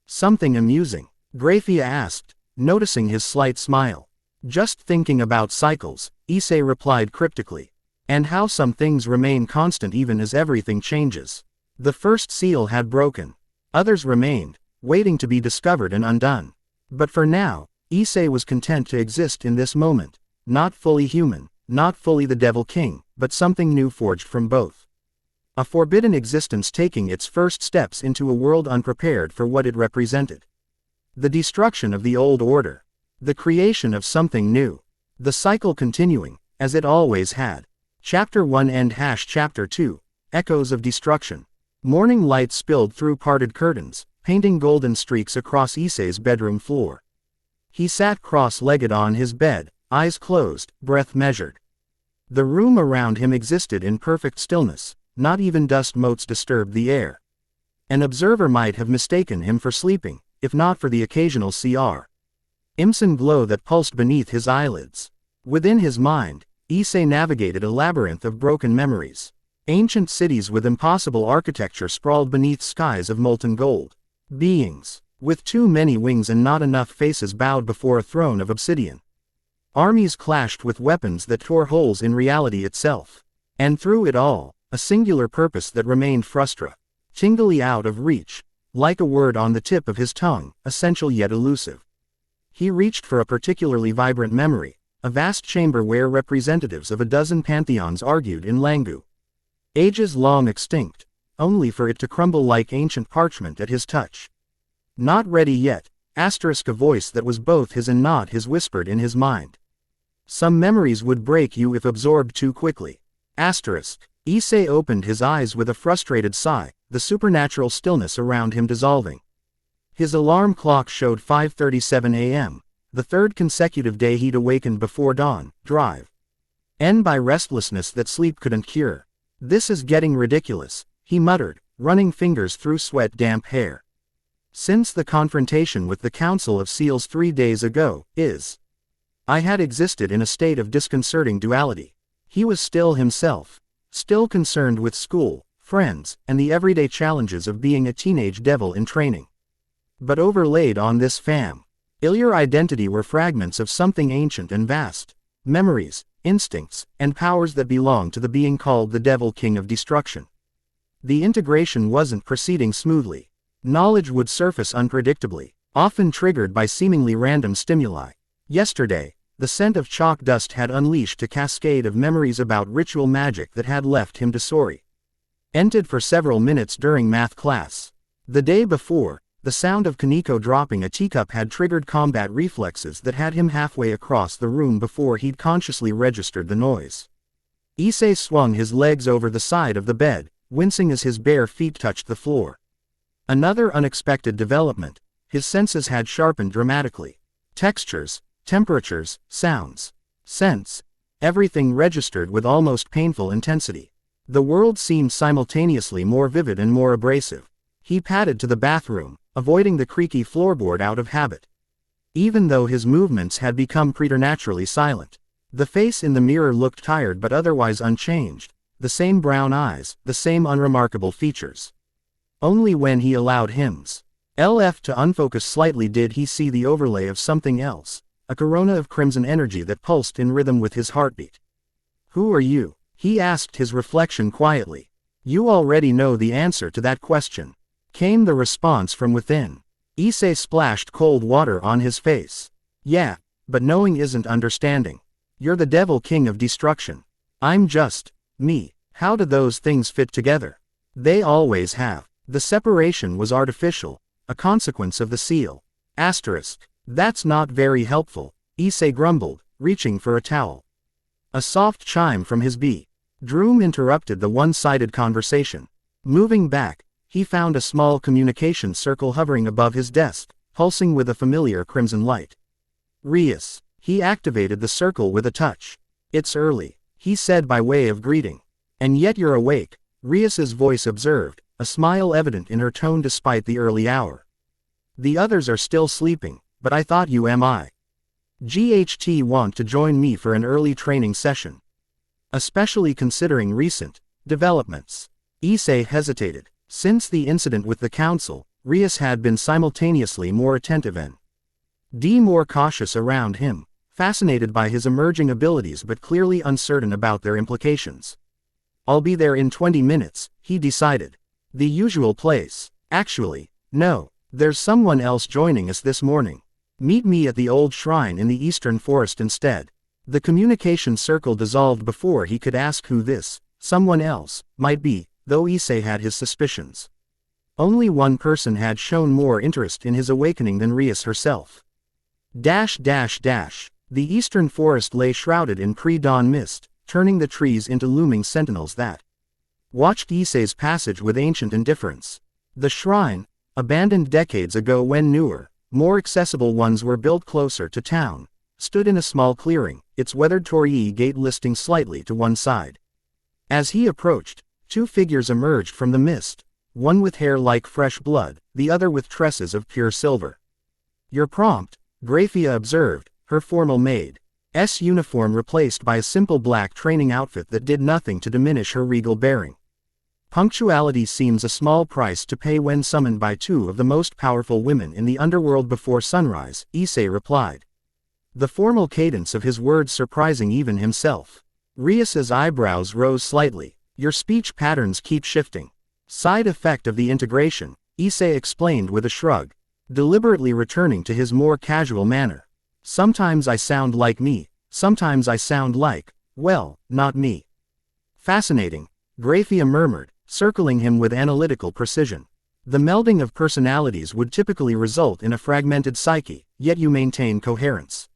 "Something amusing?" Grayfia asked, noticing his slight smile. "Just thinking about cycles," Issei replied cryptically. "And how some things remain constant even as everything changes. The first seal had broken. Others remained, waiting to be discovered and undone. But for now, Issei was content to exist in this moment, not fully human, not fully the Devil King, but something new forged from both. A forbidden existence taking its first steps into a world unprepared for what it represented. The destruction of the old order. The creation of something new. The cycle continuing, as it always had. Chapter 1 End Chapter 2, Echoes of Destruction. Morning light spilled through parted curtains, painting golden streaks across Issei's bedroom floor. He sat cross-legged on his bed, eyes closed, breath measured. The room around him existed in perfect stillness, not even dust motes disturbed the air. An observer might have mistaken him for sleeping, if not for the occasional crimson glow that pulsed beneath his eyelids. Within his mind, Issei navigated a labyrinth of broken memories. Ancient cities with impossible architecture sprawled beneath skies of molten gold. Beings, with too many wings and not enough faces bowed before a throne of obsidian. Armies clashed with weapons that tore holes in reality itself. And through it all, a singular purpose that remained tingly out of reach, like a word on the tip of his tongue, essential yet elusive. He reached for a particularly vibrant memory, a vast chamber where representatives of a dozen pantheons argued in language. Ages long extinct, only for it to crumble like ancient parchment at his touch. "Not ready yet," a voice that was both his and not his whispered in his mind. "Some memories would break you if absorbed too quickly." Issei opened his eyes with a frustrated sigh, the supernatural stillness around him dissolving. His alarm clock showed 5:37 a.m., the third consecutive day he'd awakened before dawn, driven by restlessness that sleep couldn't cure. "This is getting ridiculous," he muttered, running fingers through sweat-damp hair. Since the confrontation with the Council of Seals 3 days ago, I had existed in a state of disconcerting duality. He was still himself, still concerned with school, friends, and the everyday challenges of being a teenage devil in training. But overlaid on this familiar identity were fragments of something ancient and vast, memories, instincts, and powers that belonged to the being called the Devil King of Destruction. The integration wasn't proceeding smoothly. Knowledge would surface unpredictably, often triggered by seemingly random stimuli. Yesterday, The scent of chalk dust had unleashed a cascade of memories about ritual magic that had left him disoriented for several minutes during math class. The day before, the sound of Kaneko dropping a teacup had triggered combat reflexes that had him halfway across the room before he'd consciously registered the noise. Issei swung his legs over the side of the bed, wincing as his bare feet touched the floor. Another unexpected development. His senses had sharpened dramatically. Textures, temperatures, sounds, scents, everything registered with almost painful intensity. The world seemed simultaneously more vivid and more abrasive. He padded to the bathroom, avoiding the creaky floorboard out of habit. Even though his movements had become preternaturally silent, the face in the mirror looked tired but otherwise unchanged, the same brown eyes, the same unremarkable features. Only when he allowed himself to unfocus slightly did he see the overlay of something else, a corona of crimson energy that pulsed in rhythm with his heartbeat. "Who are you?" he asked his reflection quietly. "You already know the answer to that question," came the response from within. Issei splashed cold water on his face. "Yeah, but knowing isn't understanding. You're the Devil King of Destruction. I'm just me." How do those things fit together? They always have. The separation was artificial, a consequence of the seal. That's not very helpful, Issei grumbled, reaching for a towel. A soft chime from his bedroom interrupted the one-sided conversation. Moving back, he found a small communication circle hovering above his desk, pulsing with a familiar crimson light. "Rias." He activated the circle with a touch. "It's early," he said by way of greeting. "And yet you're awake," Rias's voice observed, a smile evident in her tone despite the early hour. "The others are still sleeping, but I thought you might want to join me for an early training session. Especially considering recent developments." Issei hesitated. Since the incident with the council, Rias had been simultaneously more attentive and more cautious around him, fascinated by his emerging abilities but clearly uncertain about their implications. "I'll be there in 20 minutes, he decided. "The usual place." "Actually, no. There's someone else joining us this morning. Meet me at the old shrine in the eastern forest instead." The communication circle dissolved before he could ask who this someone else might be, though Issei had his suspicions. Only one person had shown more interest in his awakening than Rias herself. The eastern forest lay shrouded in pre-dawn mist, turning the trees into looming sentinels that watched Issei's passage with ancient indifference. The shrine, abandoned decades ago when newer, more accessible ones were built closer to town, stood in a small clearing, its weathered torii gate listing slightly to one side. As he approached, two figures emerged from the mist, one with hair like fresh blood, the other with tresses of pure silver. "You're prompt," Grayfia observed, her formal maid's uniform replaced by a simple black training outfit that did nothing to diminish her regal bearing. "Punctuality seems a small price to pay when summoned by two of the most powerful women in the underworld before sunrise," Issei replied. The formal cadence of his words surprising even himself. Rias's eyebrows rose slightly. "Your speech patterns keep shifting." "Side effect of the integration," Issei explained with a shrug, deliberately returning to his more casual manner. "Sometimes I sound like me, sometimes I sound like, well, not me." "Fascinating," Grayfia murmured, circling him with analytical precision. "The melding of personalities would typically result in a fragmented psyche, yet you maintain coherence."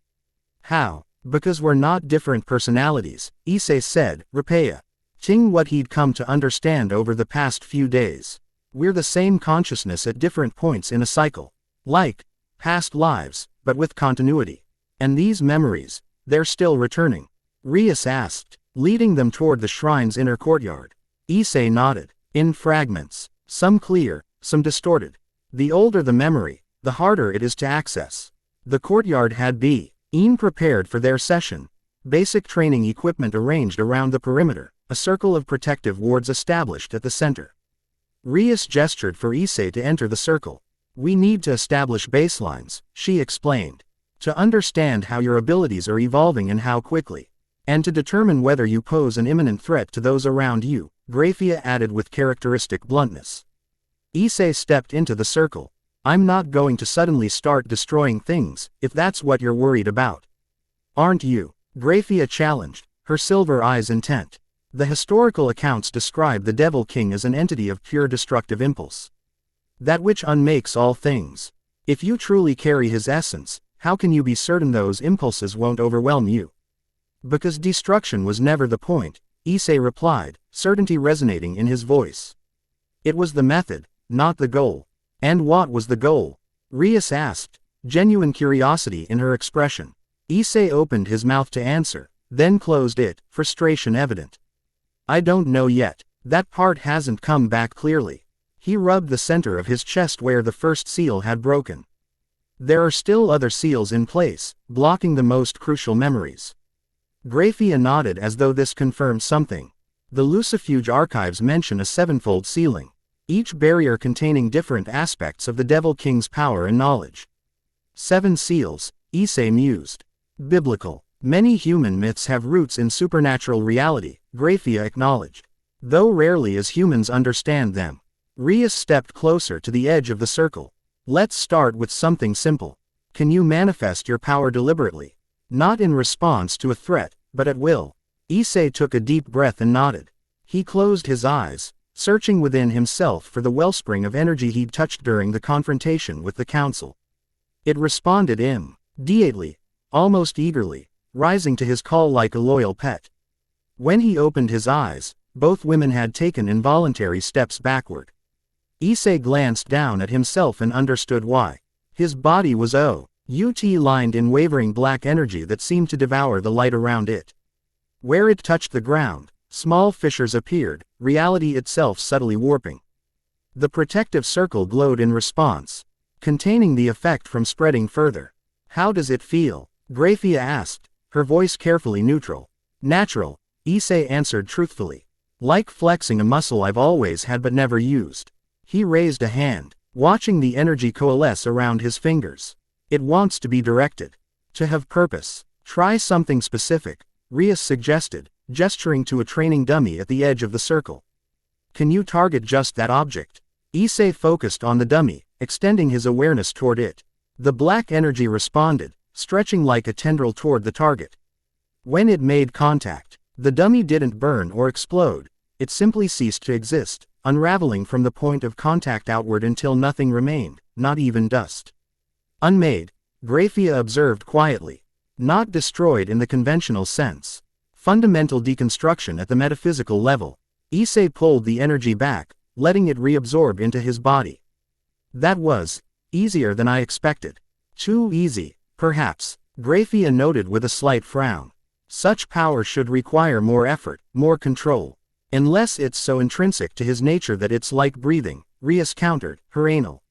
"How?" "Because we're not different personalities," Issei said, repeating what he'd come to understand over the past few days. "We're the same consciousness at different points in a cycle. Like past lives, but with continuity. And these memories, they're still returning?" Rias asked, leading them toward the shrine's inner courtyard. Issei nodded. "In fragments. Some clear, some distorted. The older the memory, the harder it is to access." The courtyard had been prepared for their session. Basic training equipment arranged around the perimeter, a circle of protective wards established at the center. Rias gestured for Issei to enter the circle. "We need to establish baselines," she explained. "To understand how your abilities are evolving and how quickly. And to determine whether you pose an imminent threat to those around you," Grayfia added with characteristic bluntness. Issei stepped into the circle. "I'm not going to suddenly start destroying things, if that's what you're worried about." Aren't you? Grayfia challenged, her silver eyes intent. The historical accounts describe the Devil King as an entity of pure destructive impulse. That which unmakes all things. If you truly carry his essence, how can you be certain those impulses won't overwhelm you? Because destruction was never the point, Issei replied, certainty resonating in his voice. It was the method, not the goal. And what was the goal? Rias asked, genuine curiosity in her expression. Issei opened his mouth to answer, then closed it, frustration evident. I don't know yet. That part hasn't come back clearly. He rubbed the center of his chest where the first seal had broken. There are still other seals in place, blocking the most crucial memories. Grayfia nodded as though this confirmed something. The Lucifuge archives mention a sevenfold sealing, each barrier containing different aspects of the Devil King's power and knowledge. 7 seals, Issei mused. Biblical. Many human myths have roots in supernatural reality, Grayfia acknowledged. Though rarely as humans understand them. Rias stepped closer to the edge of the circle. Let's start with something simple. Can you manifest your power deliberately? Not in response to a threat, but at will. Issei took a deep breath and nodded. He closed his eyes, searching within himself for the wellspring of energy he'd touched during the confrontation with the council. It responded immediately, almost eagerly, rising to his call like a loyal pet. When he opened his eyes, both women had taken involuntary steps backward. Issei glanced down at himself and understood why. His body was lined in wavering black energy that seemed to devour the light around it. Where it touched the ground, small fissures appeared, reality itself subtly warping. The protective circle glowed in response, containing the effect from spreading further. How does it feel? Grayfia asked, her voice carefully neutral. Natural, Issei answered truthfully. Like flexing a muscle I've always had but never used. He raised a hand, watching the energy coalesce around his fingers. It wants to be directed. To have purpose. Try something specific, Rias suggested, gesturing to a training dummy at the edge of the circle. Can you target just that object? Issei focused on the dummy, extending his awareness toward it. The black energy responded, stretching like a tendril toward the target. When it made contact, the dummy didn't burn or explode, it simply ceased to exist, unraveling from the point of contact outward until nothing remained, not even dust. Unmade, Grayfia observed quietly. Not destroyed in the conventional sense. Fundamental deconstruction at the metaphysical level. Issei pulled the energy back, letting it reabsorb into his body. That was easier than I expected. Too easy, perhaps, Grayfia noted with a slight frown. Such power should require more effort, more control. Unless it's so intrinsic to his nature that it's like breathing, Rias countered, her anal.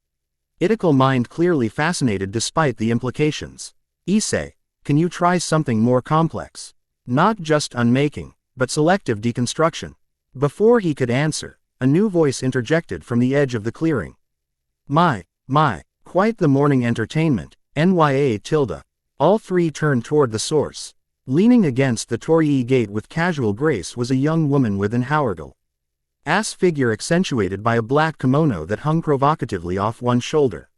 Itical mind clearly fascinated despite the implications. Issei, can you try something more complex? Not just unmaking, but selective deconstruction. Before he could answer, a new voice interjected from the edge of the clearing. My, quite the morning entertainment, NYA. All three turned toward the source. Leaning against the Torii gate with casual grace was a young woman with an hourgal ass figure accentuated by a black kimono that hung provocatively off one shoulder.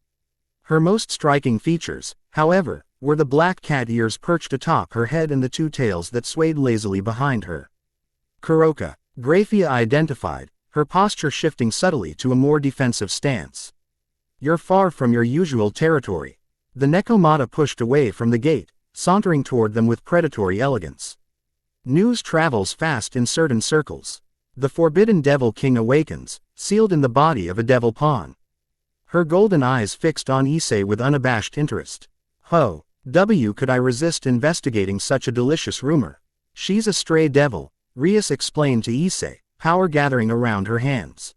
Her most striking features, however, were the black cat ears perched atop her head and the 2 tails that swayed lazily behind her. Kuroka, Grayfia identified, her posture shifting subtly to a more defensive stance. You're far from your usual territory. The Nekomata pushed away from the gate, sauntering toward them with predatory elegance. News travels fast in certain circles. The forbidden Devil King awakens, sealed in the body of a devil pawn. Her golden eyes fixed on Issei with unabashed interest. Could I resist investigating such a delicious rumor? She's a stray devil, Rias explained to Issei, power gathering around her hands.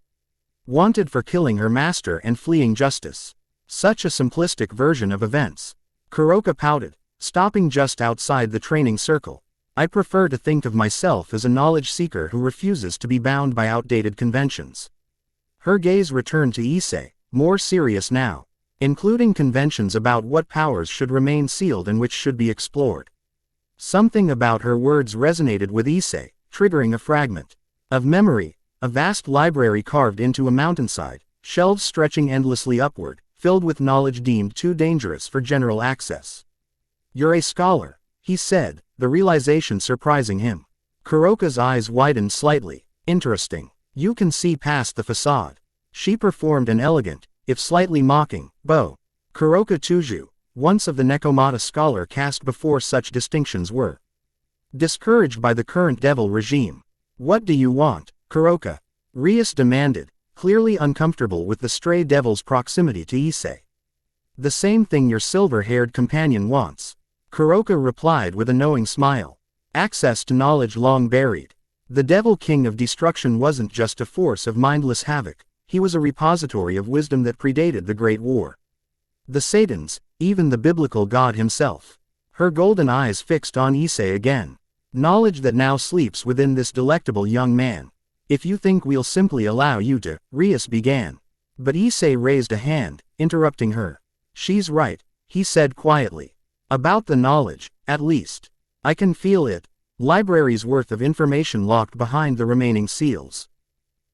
Wanted for killing her master and fleeing justice. Such a simplistic version of events. Kuroka pouted, stopping just outside the training circle. I prefer to think of myself as a knowledge seeker who refuses to be bound by outdated conventions. Her gaze returned to Issei, more serious now, including conventions about what powers should remain sealed and which should be explored. Something about her words resonated with Issei, triggering a fragment of memory, a vast library carved into a mountainside, shelves stretching endlessly upward, filled with knowledge deemed too dangerous for general access. You're a scholar, he said, the realization surprising him. Kuroka's eyes widened slightly. Interesting. You can see past the facade. She performed an elegant, if slightly mocking, bow. Kuroka Tuju, once of the Nekomata scholar caste before such distinctions were discouraged by the current devil regime. What do you want, Kuroka? Rias demanded, clearly uncomfortable with the stray devil's proximity to Issei. The same thing your silver-haired companion wants. Kuroka replied with a knowing smile. Access to knowledge long buried. The Devil King of Destruction wasn't just a force of mindless havoc, he was a repository of wisdom that predated the Great War. The Satans, even the biblical God himself. Her golden eyes fixed on Issei again. Knowledge that now sleeps within this delectable young man. If you think we'll simply allow you to, Rias began. But Issei raised a hand, interrupting her. She's right, he said quietly. About the knowledge, at least. I can feel it. Libraries worth of information locked behind the remaining seals.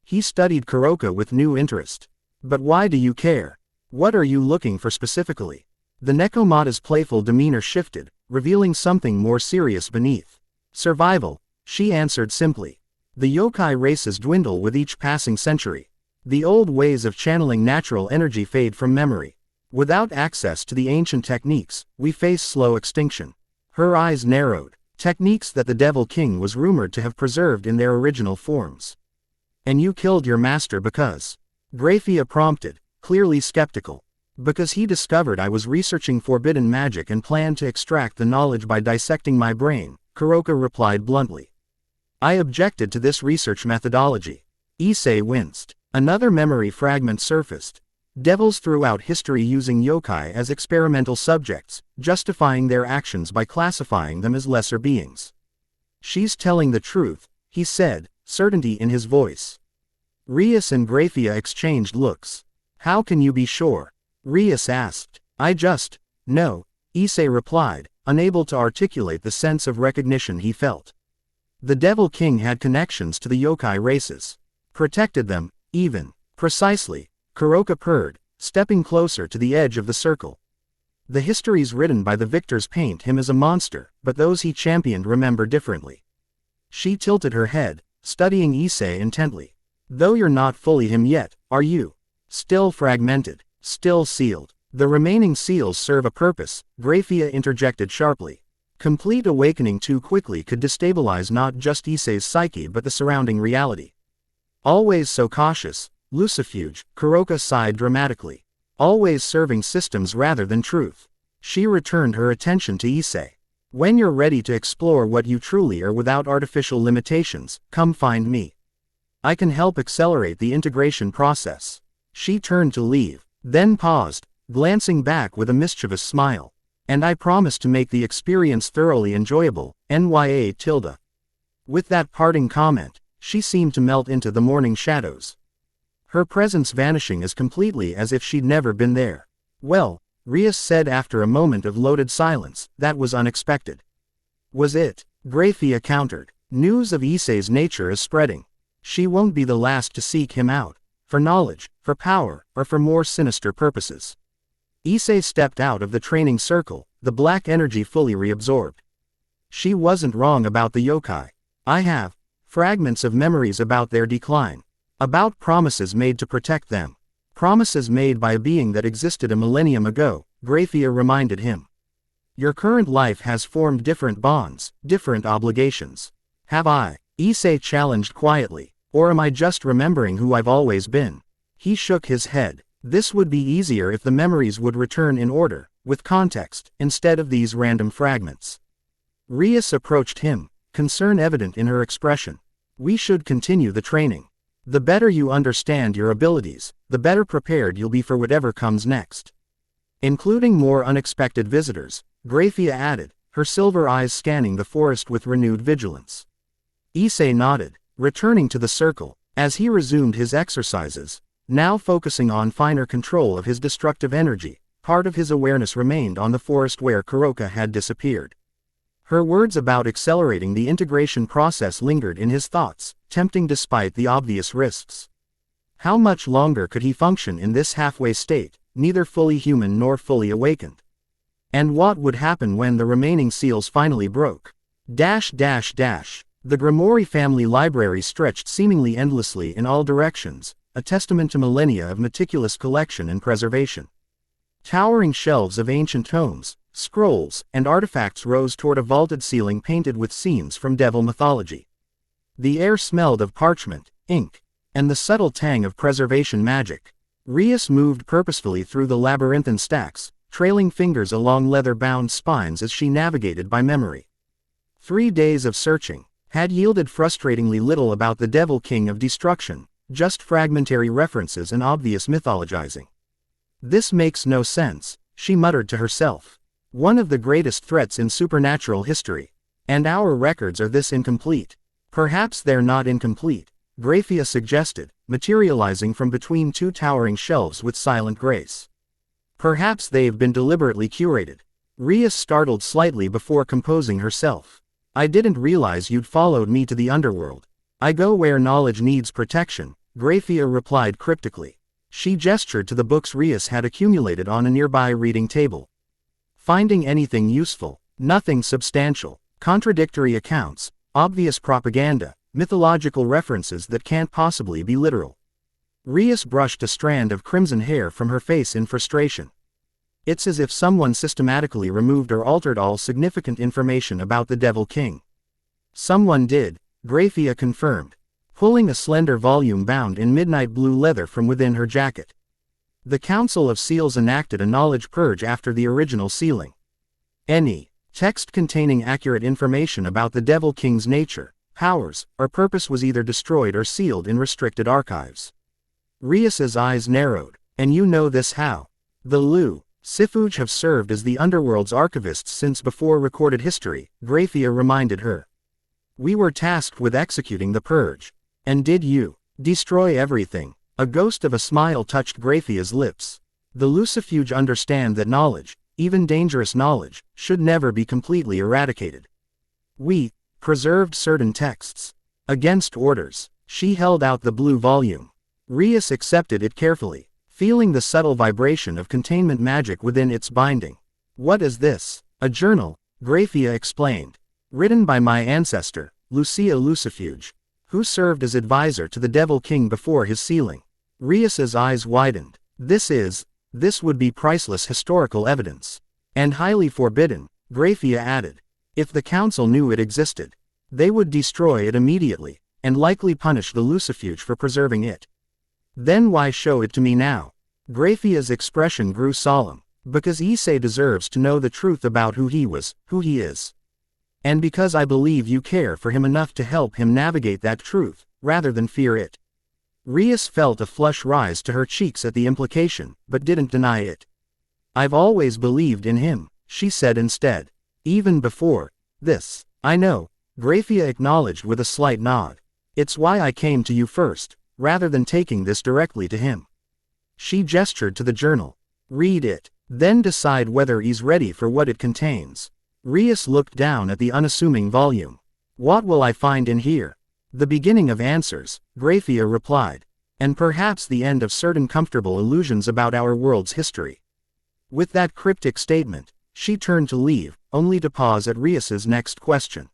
He studied Kuroka with new interest. But why do you care? What are you looking for specifically? The Nekomata's playful demeanor shifted, revealing something more serious beneath. Survival, she answered simply. The yokai races dwindle with each passing century. The old ways of channeling natural energy fade from memory. Without access to the ancient techniques, we face slow extinction. Her eyes narrowed. Techniques that the Devil King was rumored to have preserved in their original forms. And you killed your master because? Grayfia prompted, clearly skeptical. Because he discovered I was researching forbidden magic and planned to extract the knowledge by dissecting my brain, Kuroka replied bluntly. I objected to this research methodology. Issei winced. Another memory fragment surfaced. Devils throughout history using yokai as experimental subjects, justifying their actions by classifying them as lesser beings. She's telling the truth, he said, certainty in his voice. Rias and Grayfia exchanged looks. How can you be sure? Rias asked. I just know, Issei replied, unable to articulate the sense of recognition he felt. The Devil King had connections to the yokai races. Protected them, even. Precisely. Kuroka purred, stepping closer to the edge of the circle. The histories written by the victors paint him as a monster, but those he championed remember differently. She tilted her head, studying Issei intently. Though you're not fully him yet, are you? Still fragmented, still sealed. The remaining seals serve a purpose, Grayfia interjected sharply. Complete awakening too quickly could destabilize not just Issei's psyche but the surrounding reality. Always so cautious, Lucifuge, Kuroka sighed dramatically. Always serving systems rather than truth. She returned her attention to Issei. When you're ready to explore what you truly are without artificial limitations, come find me. I can help accelerate the integration process. She turned to leave, then paused, glancing back with a mischievous smile. And I promise to make the experience thoroughly enjoyable, Nya. With that parting comment, she seemed to melt into the morning shadows. Her presence vanishing as completely as if she'd never been there. Well, Rias said after a moment of loaded silence, that was unexpected. Was it? Grayfia countered. News of Issei's nature is spreading. She won't be the last to seek him out. For knowledge, for power, or for more sinister purposes. Issei stepped out of the training circle, the black energy fully reabsorbed. She wasn't wrong about the yokai. I have fragments of memories about their decline. About promises made to protect them. Promises made by a being that existed a millennium ago, Grayfia reminded him. Your current life has formed different bonds, different obligations. Have I? Issei challenged quietly. Or am I just remembering who I've always been? He shook his head. This would be easier if the memories would return in order, with context, instead of these random fragments. Rias approached him, concern evident in her expression. We should continue the training. The better you understand your abilities, the better prepared you'll be for whatever comes next. Including more unexpected visitors, Grayfia added, her silver eyes scanning the forest with renewed vigilance. Issei nodded, returning to the circle, as he resumed his exercises, now focusing on finer control of his destructive energy. Part of his awareness remained on the forest where Kuroka had disappeared. Her words about accelerating the integration process lingered in his thoughts, tempting despite the obvious risks. How much longer could he function in this halfway state, neither fully human nor fully awakened? And what would happen when the remaining seals finally broke? The Gremory family library stretched seemingly endlessly in all directions, a testament to millennia of meticulous collection and preservation. Towering shelves of ancient tomes, scrolls, and artifacts rose toward a vaulted ceiling painted with scenes from devil mythology. The air smelled of parchment, ink, and the subtle tang of preservation magic. Rias moved purposefully through the labyrinthine stacks, trailing fingers along leather-bound spines as she navigated by memory. 3 days of searching had yielded frustratingly little about the Devil King of Destruction, just fragmentary references and obvious mythologizing. This makes no sense, she muttered to herself. One of the greatest threats in supernatural history. And our records are this incomplete. Perhaps they're not incomplete, Grayfia suggested, materializing from between 2 towering shelves with silent grace. Perhaps they've been deliberately curated. Rias startled slightly before composing herself. I didn't realize you'd followed me to the underworld. I go where knowledge needs protection, Grayfia replied cryptically. She gestured to the books Rias had accumulated on a nearby reading table. Finding anything useful, nothing substantial, contradictory accounts, obvious propaganda, mythological references that can't possibly be literal. Rias brushed a strand of crimson hair from her face in frustration. It's as if someone systematically removed or altered all significant information about the Devil King. Someone did, Grayfia confirmed, pulling a slender volume bound in midnight blue leather from within her jacket. The Council of Seals enacted a knowledge purge after the original sealing. Any text containing accurate information about the Devil King's nature, powers, or purpose was either destroyed or sealed in restricted archives. Rias's eyes narrowed. And you know this how? The Lucifuge have served as the underworld's archivists since before recorded history, Grayfia reminded her. We were tasked with executing the purge. And did you destroy everything? A ghost of a smile touched Grayfia's lips. The Lucifuge understand that knowledge, even dangerous knowledge, should never be completely eradicated. We preserved certain texts. Against orders. She held out the blue volume. Rias accepted it carefully, feeling the subtle vibration of containment magic within its binding. What is this? A journal, Grayfia explained. Written by my ancestor, Grayfia Lucifuge, who served as advisor to the Devil King before his sealing. Rias's eyes widened. This would be priceless historical evidence. And highly forbidden, Grayfia added. If the council knew it existed, they would destroy it immediately, and likely punish the Lucifuge for preserving it. Then why show it to me now? Grayfia's expression grew solemn. Because Issei deserves to know the truth about who he is. And because I believe you care for him enough to help him navigate that truth, rather than fear it. Rias felt a flush rise to her cheeks at the implication, but didn't deny it. I've always believed in him, she said instead. Even before this. I know, Grayfia acknowledged with a slight nod. It's why I came to you first, rather than taking this directly to him. She gestured to the journal. Read it, then decide whether he's ready for what it contains. Rias looked down at the unassuming volume. What will I find in here? The beginning of answers, Grayfia replied. And perhaps the end of certain comfortable illusions about our world's history. With that cryptic statement, she turned to leave, only to pause at Rias's next question.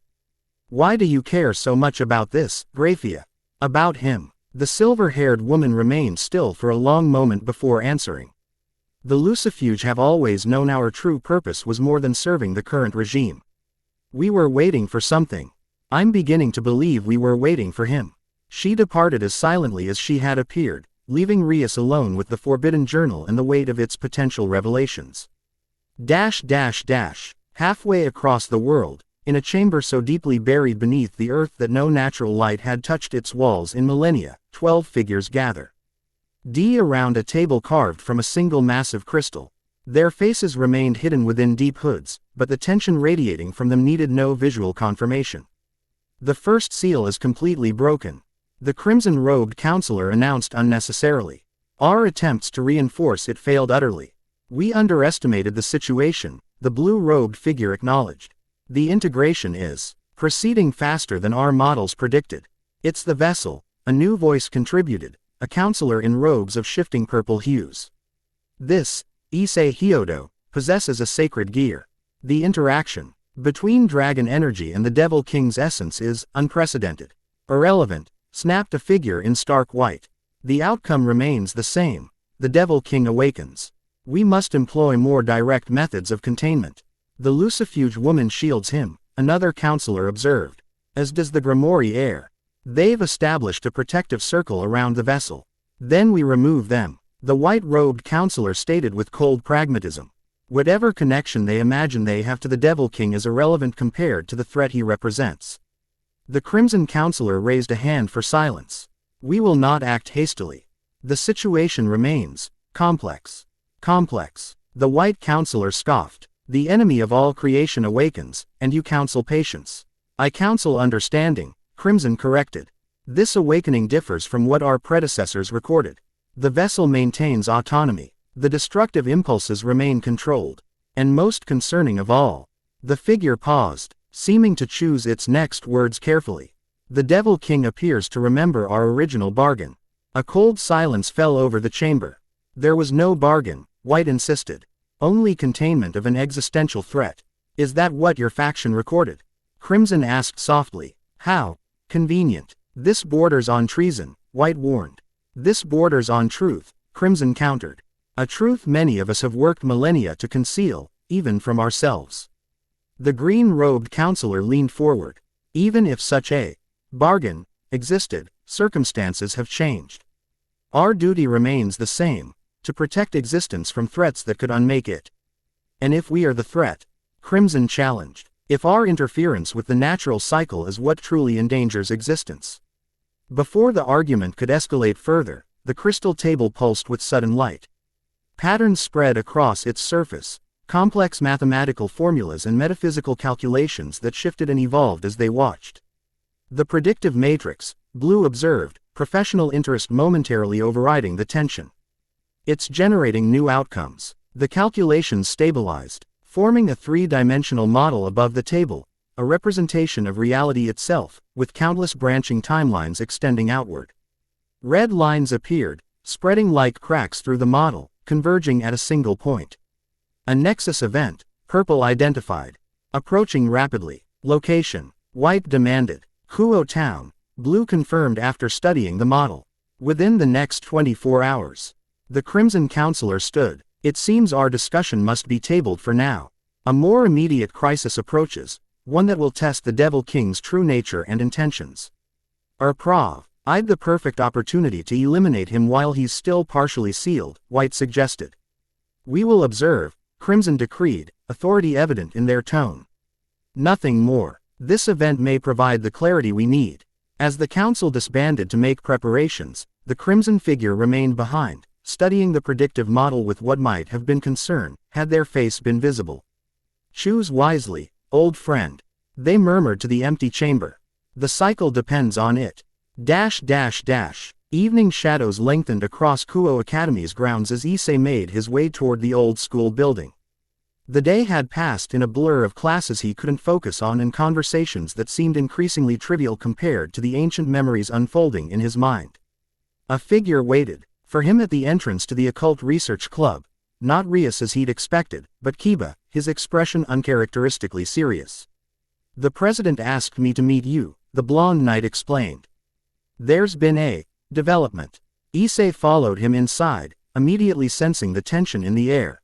Why do you care so much about this, Grayfia? About him. The silver-haired woman remained still for a long moment before answering. The Lucifuge have always known our true purpose was more than serving the current regime. We were waiting for something. I'm beginning to believe we were waiting for him. She departed as silently as she had appeared, leaving Rias alone with the forbidden journal and the weight of its potential revelations. Halfway across the world, in a chamber so deeply buried beneath the earth that no natural light had touched its walls in millennia, 12 figures gather. Around a table carved from a single massive crystal. Their faces remained hidden within deep hoods, but the tension radiating from them needed no visual confirmation. The first seal is completely broken. The crimson-robed counselor announced unnecessarily. Our attempts to reinforce it failed utterly. We underestimated the situation, the blue-robed figure acknowledged. The integration is proceeding faster than our models predicted. It's the vessel, a new voice contributed, a counselor in robes of shifting purple hues. This, Issei Hyodo, possesses a sacred gear. The interaction between dragon energy and the Devil King's essence is unprecedented. Irrelevant, snapped a figure in stark white. The outcome remains the same. The Devil King awakens. We must employ more direct methods of containment. The Lucifuge woman shields him, another counselor observed. As does the Gremory heir. They've established a protective circle around the vessel. Then we remove them, the white-robed counselor stated with cold pragmatism. Whatever connection they imagine they have to the Devil King is irrelevant compared to the threat he represents. The Crimson Counselor raised a hand for silence. We will not act hastily. The situation remains complex. Complex. The White Counselor scoffed. The enemy of all creation awakens, and you counsel patience. I counsel understanding, Crimson corrected. This awakening differs from what our predecessors recorded. The vessel maintains autonomy. The destructive impulses remain controlled. And most concerning of all, the figure paused, seeming to choose its next words carefully. The Devil King appears to remember our original bargain. A cold silence fell over the chamber. There was no bargain, White insisted. Only containment of an existential threat. Is that what your faction recorded? Crimson asked softly. How? Convenient. This borders on treason, White warned. This borders on truth, Crimson countered. A truth many of us have worked millennia to conceal, even from ourselves. The green-robed counselor leaned forward. Even if such a bargain existed, circumstances have changed. Our duty remains the same, to protect existence from threats that could unmake it. And if we are the threat, Crimson challenged, if our interference with the natural cycle is what truly endangers existence. Before the argument could escalate further, the crystal table pulsed with sudden light. Patterns spread across its surface, complex mathematical formulas and metaphysical calculations that shifted and evolved as they watched. The predictive matrix, Blue observed, professional interest momentarily overriding the tension. It's generating new outcomes. The calculations stabilized, forming a three-dimensional model above the table, a representation of reality itself, with countless branching timelines extending outward. Red lines appeared, spreading like cracks through the model, converging at a single point. A nexus event, Purple identified. Approaching rapidly. Location, White demanded. Kuo Town, Blue confirmed after studying the model. Within the next 24 hours. The Crimson Counselor stood. It seems our discussion must be tabled for now. A more immediate crisis approaches, one that will test the Devil King's true nature and intentions. Prov, I'd the perfect opportunity to eliminate him while he's still partially sealed, White suggested. We will observe, Crimson decreed, authority evident in their tone. Nothing more. This event may provide the clarity we need. As the council disbanded to make preparations, the Crimson figure remained behind, studying the predictive model with what might have been concern, had their face been visible. Choose wisely, old friend. They murmured to the empty chamber. The cycle depends on it. Evening shadows lengthened across Kuo Academy's grounds as Issei made his way toward the old school building. The day had passed in a blur of classes he couldn't focus on and conversations that seemed increasingly trivial compared to the ancient memories unfolding in his mind. A figure waited for him at the entrance to the Occult Research Club, not Rias as he'd expected, but Kiba, his expression uncharacteristically serious. The president asked me to meet you, the blonde knight explained. There's been a development. Issei followed him inside, immediately sensing the tension in the air.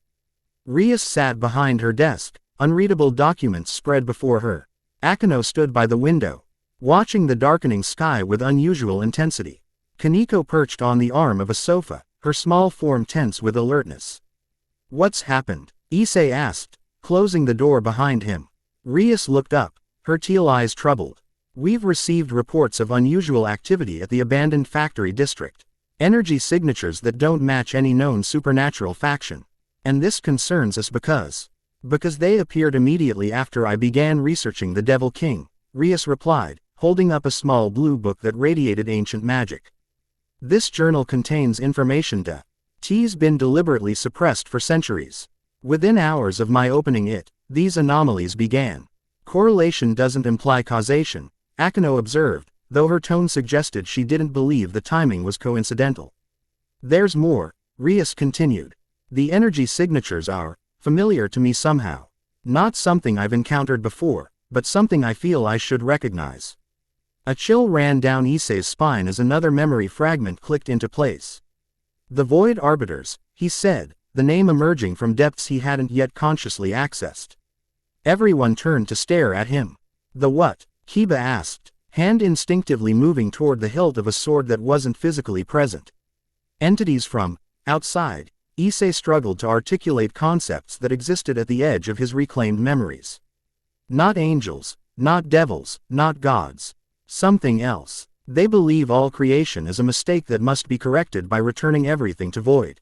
Rias sat behind her desk, unreadable documents spread before her. Akino stood by the window, watching the darkening sky with unusual intensity. Kaneko perched on the arm of a sofa, her small form tense with alertness. What's happened? Issei asked, closing the door behind him. Rias looked up, her teal eyes troubled. We've received reports of unusual activity at the abandoned factory district. Energy signatures that don't match any known supernatural faction. And this concerns us because they appeared immediately after I began researching the Devil King, Rias replied, holding up a small blue book that radiated ancient magic. This journal contains information that's been deliberately suppressed for centuries. Within hours of my opening it, these anomalies began. Correlation doesn't imply causation, Akino observed, though her tone suggested she didn't believe the timing was coincidental. There's more, Rias continued. The energy signatures are familiar to me somehow. Not something I've encountered before, but something I feel I should recognize. A chill ran down Issei's spine as another memory fragment clicked into place. The Void Arbiters, he said, the name emerging from depths he hadn't yet consciously accessed. Everyone turned to stare at him. The what? Kiba asked, hand instinctively moving toward the hilt of a sword that wasn't physically present. Entities from outside. Issei struggled to articulate concepts that existed at the edge of his reclaimed memories. Not angels, not devils, not gods. Something else. They believe all creation is a mistake that must be corrected by returning everything to void.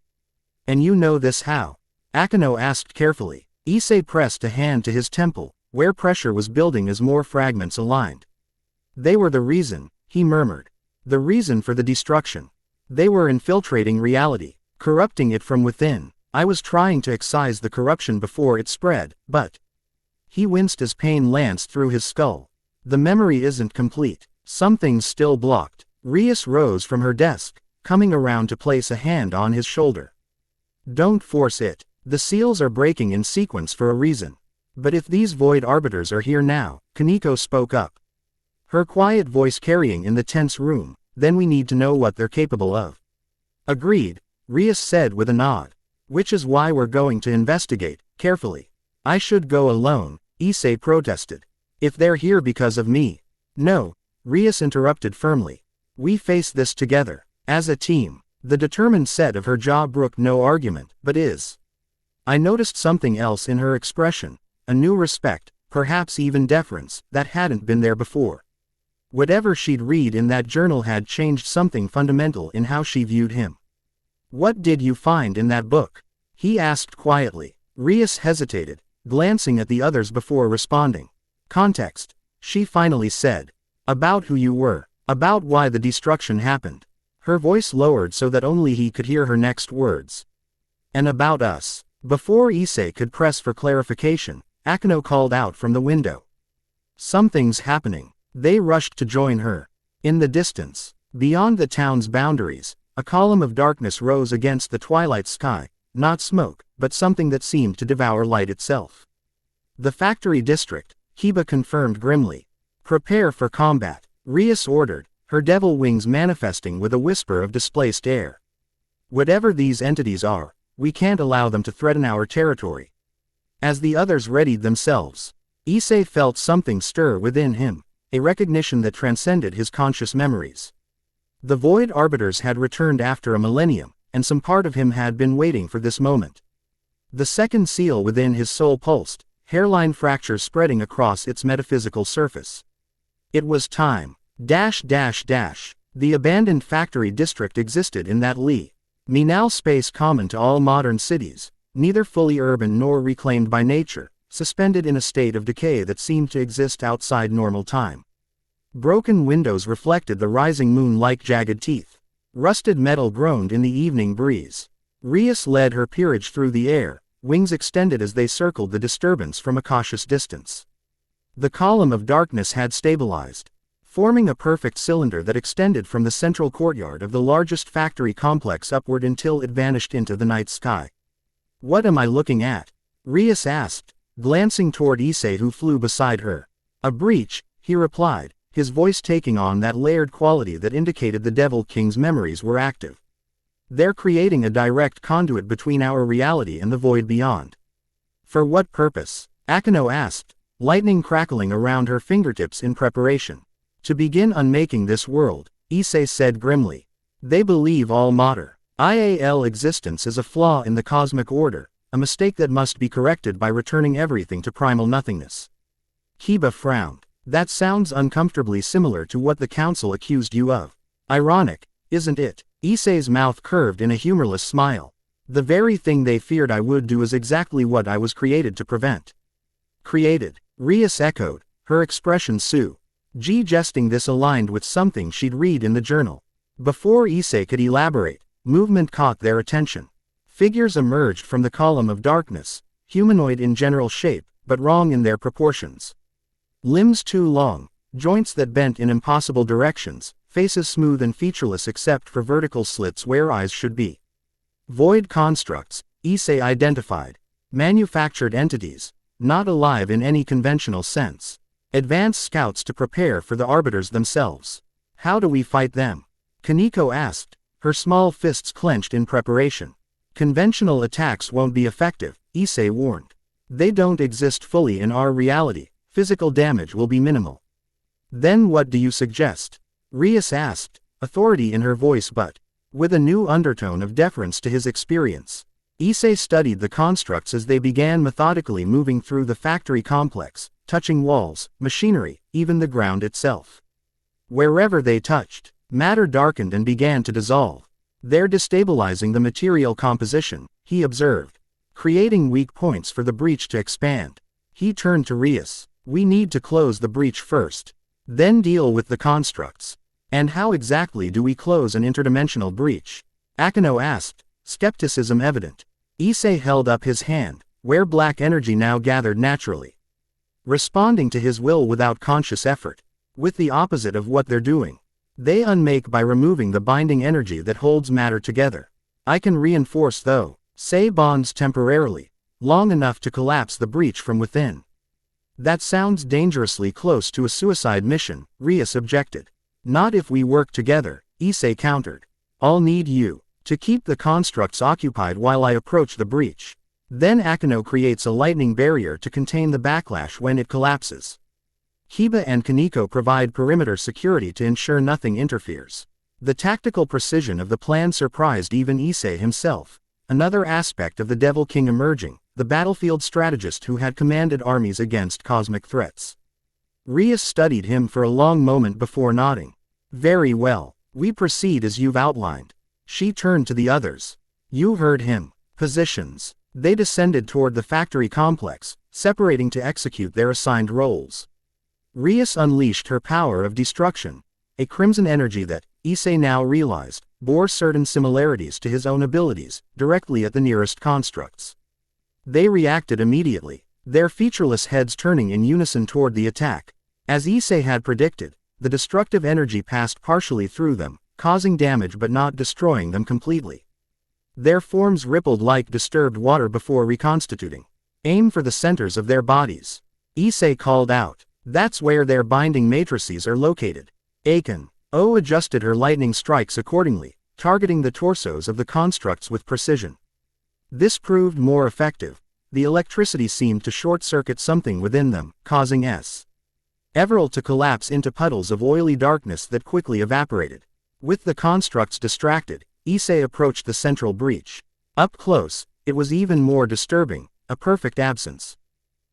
And you know this how? Akeno asked carefully. Issei pressed a hand to his temple, where pressure was building as more fragments aligned. They were the reason, he murmured. The reason for the destruction. They were infiltrating reality, corrupting it from within. I was trying to excise the corruption before it spread, but... He winced as pain lanced through his skull. The memory isn't complete. Something's still blocked. Rias rose from her desk, coming around to place a hand on his shoulder. Don't force it. The seals are breaking in sequence for a reason. But if these Void Arbiters are here now, Kaneko spoke up. Her quiet voice carrying in the tense room, then we need to know what they're capable of. Agreed, Rias said with a nod. Which is why we're going to investigate, carefully. I should go alone, Issei protested. If they're here because of me. No, Rias interrupted firmly. We face this together, as a team. The determined set of her jaw brooked no argument, but is. I noticed something else in her expression, a new respect, perhaps even deference, that hadn't been there before. Whatever she'd read in that journal had changed something fundamental in how she viewed him. What did you find in that book? He asked quietly. Rias hesitated, glancing at the others before responding. Context, she finally said. About who you were, about why the destruction happened. Her voice lowered so that only he could hear her next words. And about us. Before Issei could press for clarification, Akeno called out from the window. Something's happening. They rushed to join her. In the distance, beyond the town's boundaries, a column of darkness rose against the twilight sky, not smoke, but something that seemed to devour light itself. The factory district, Kiba confirmed grimly. Prepare for combat, Rias ordered, her devil wings manifesting with a whisper of displaced air. Whatever these entities are, we can't allow them to threaten our territory. As the others readied themselves, Issei felt something stir within him, a recognition that transcended his conscious memories. The Void Arbiters had returned after a millennium, and some part of him had been waiting for this moment. The second seal within his soul pulsed, hairline fractures spreading across its metaphysical surface. It was time. The abandoned factory district existed in that Minal space common to all modern cities, neither fully urban nor reclaimed by nature, suspended in a state of decay that seemed to exist outside normal time. Broken windows reflected the rising moon like jagged teeth. Rusted metal groaned in the evening breeze. Rias led her peerage through the air, wings extended as they circled the disturbance from a cautious distance. The column of darkness had stabilized, forming a perfect cylinder that extended from the central courtyard of the largest factory complex upward until it vanished into the night sky. What am I looking at? Rias asked, glancing toward Issei who flew beside her. A breach, he replied, his voice taking on that layered quality that indicated the Devil King's memories were active. They're creating a direct conduit between our reality and the void beyond. For what purpose? Akeno asked, lightning crackling around her fingertips in preparation. To begin unmaking this world, Issei said grimly. They believe all matter, IAL existence is a flaw in the cosmic order, a mistake that must be corrected by returning everything to primal nothingness. Kiba frowned. That sounds uncomfortably similar to what the council accused you of. Ironic, isn't it? Issei's mouth curved in a humorless smile. The very thing they feared I would do is exactly what I was created to prevent. Created, Rias echoed, her expression suggesting this aligned with something she'd read in the journal. Before Issei could elaborate, movement caught their attention. Figures emerged from the column of darkness, humanoid in general shape, but wrong in their proportions. Limbs too long, joints that bent in impossible directions, faces smooth and featureless except for vertical slits where eyes should be. Void constructs, Issei identified. Manufactured entities, not alive in any conventional sense. Advanced scouts to prepare for the arbiters themselves. How do we fight them? Kaneko asked, her small fists clenched in preparation. Conventional attacks won't be effective, Issei warned. They don't exist fully in our reality, physical damage will be minimal. Then what do you suggest? Rias asked, authority in her voice but with a new undertone of deference to his experience. Issei studied the constructs as they began methodically moving through the factory complex, touching walls, machinery, even the ground itself. Wherever they touched, matter darkened and began to dissolve. They're destabilizing the material composition, he observed, creating weak points for the breach to expand. He turned to Rias. We need to close the breach first. Then deal with the constructs. And how exactly do we close an interdimensional breach? Akeno asked, skepticism evident. Issei held up his hand, where black energy now gathered naturally, responding to his will without conscious effort, with the opposite of what they're doing. They unmake by removing the binding energy that holds matter together. I can reinforce though, say bonds temporarily, long enough to collapse the breach from within. That sounds dangerously close to a suicide mission, Rias objected. Not if we work together, Issei countered. I'll need you to keep the constructs occupied while I approach the breach. Then Akeno creates a lightning barrier to contain the backlash when it collapses. Hiba and Kaneko provide perimeter security to ensure nothing interferes. The tactical precision of the plan surprised even Issei himself, another aspect of the Devil King emerging, the battlefield strategist who had commanded armies against cosmic threats. Rias studied him for a long moment before nodding. Very well, we proceed as you've outlined. She turned to the others. You heard him. Positions. They descended toward the factory complex, separating to execute their assigned roles. Rias unleashed her power of destruction, a crimson energy that, Issei now realized, bore certain similarities to his own abilities, directly at the nearest constructs. They reacted immediately, their featureless heads turning in unison toward the attack. As Issei had predicted, the destructive energy passed partially through them, causing damage but not destroying them completely. Their forms rippled like disturbed water before reconstituting. Aim for the centers of their bodies. Issei called out. That's where their binding matrices are located. Aiken. O adjusted her lightning strikes accordingly, targeting the torsos of the constructs with precision. This proved more effective. The electricity seemed to short-circuit something within them, causing Everil to collapse into puddles of oily darkness that quickly evaporated. With the constructs distracted, Issei approached the central breach. Up close, it was even more disturbing, a perfect absence.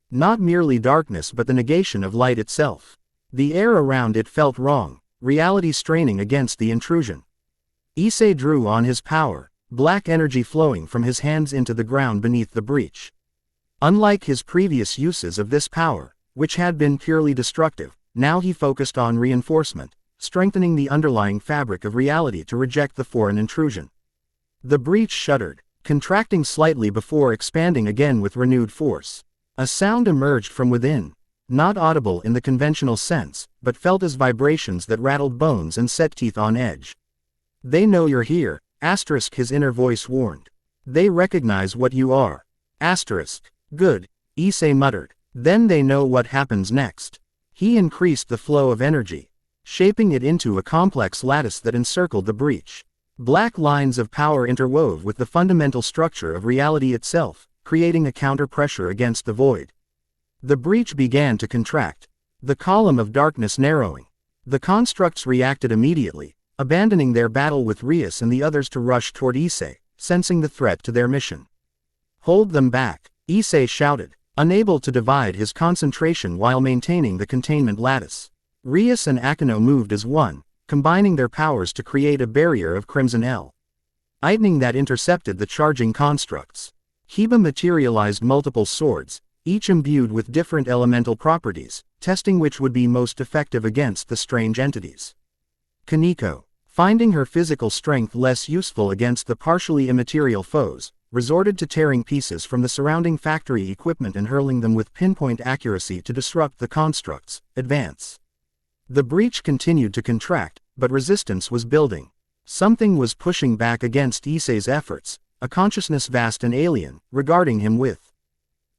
Not merely darkness but the negation of light itself. The air around it felt wrong, reality straining against the intrusion. Issei drew on his power, black energy flowing from his hands into the ground beneath the breach. Unlike his previous uses of this power, which had been purely destructive, now he focused on reinforcement, strengthening the underlying fabric of reality to reject the foreign intrusion. The breach shuddered, contracting slightly before expanding again with renewed force. A sound emerged from within, not audible in the conventional sense, but felt as vibrations that rattled bones and set teeth on edge. They know you're here, his inner voice warned. They recognize what you are. Good, Issei muttered. Then they know what happens next. He increased the flow of energy, shaping it into a complex lattice that encircled the breach. Black lines of power interwove with the fundamental structure of reality itself, creating a counter-pressure against the void. The breach began to contract, the column of darkness narrowing. The constructs reacted immediately, abandoning their battle with Rias and the others to rush toward Issei, sensing the threat to their mission. Hold them back, Issei shouted, unable to divide his concentration while maintaining the containment lattice. Rias and Akeno moved as one, combining their powers to create a barrier of crimson lightning that intercepted the charging constructs. Hiba materialized multiple swords, each imbued with different elemental properties, testing which would be most effective against the strange entities. Kaneko, finding her physical strength less useful against the partially immaterial foes, resorted to tearing pieces from the surrounding factory equipment and hurling them with pinpoint accuracy to disrupt the constructs. Advance. The breach continued to contract, but resistance was building. Something was pushing back against Issei's efforts, a consciousness vast and alien, regarding him with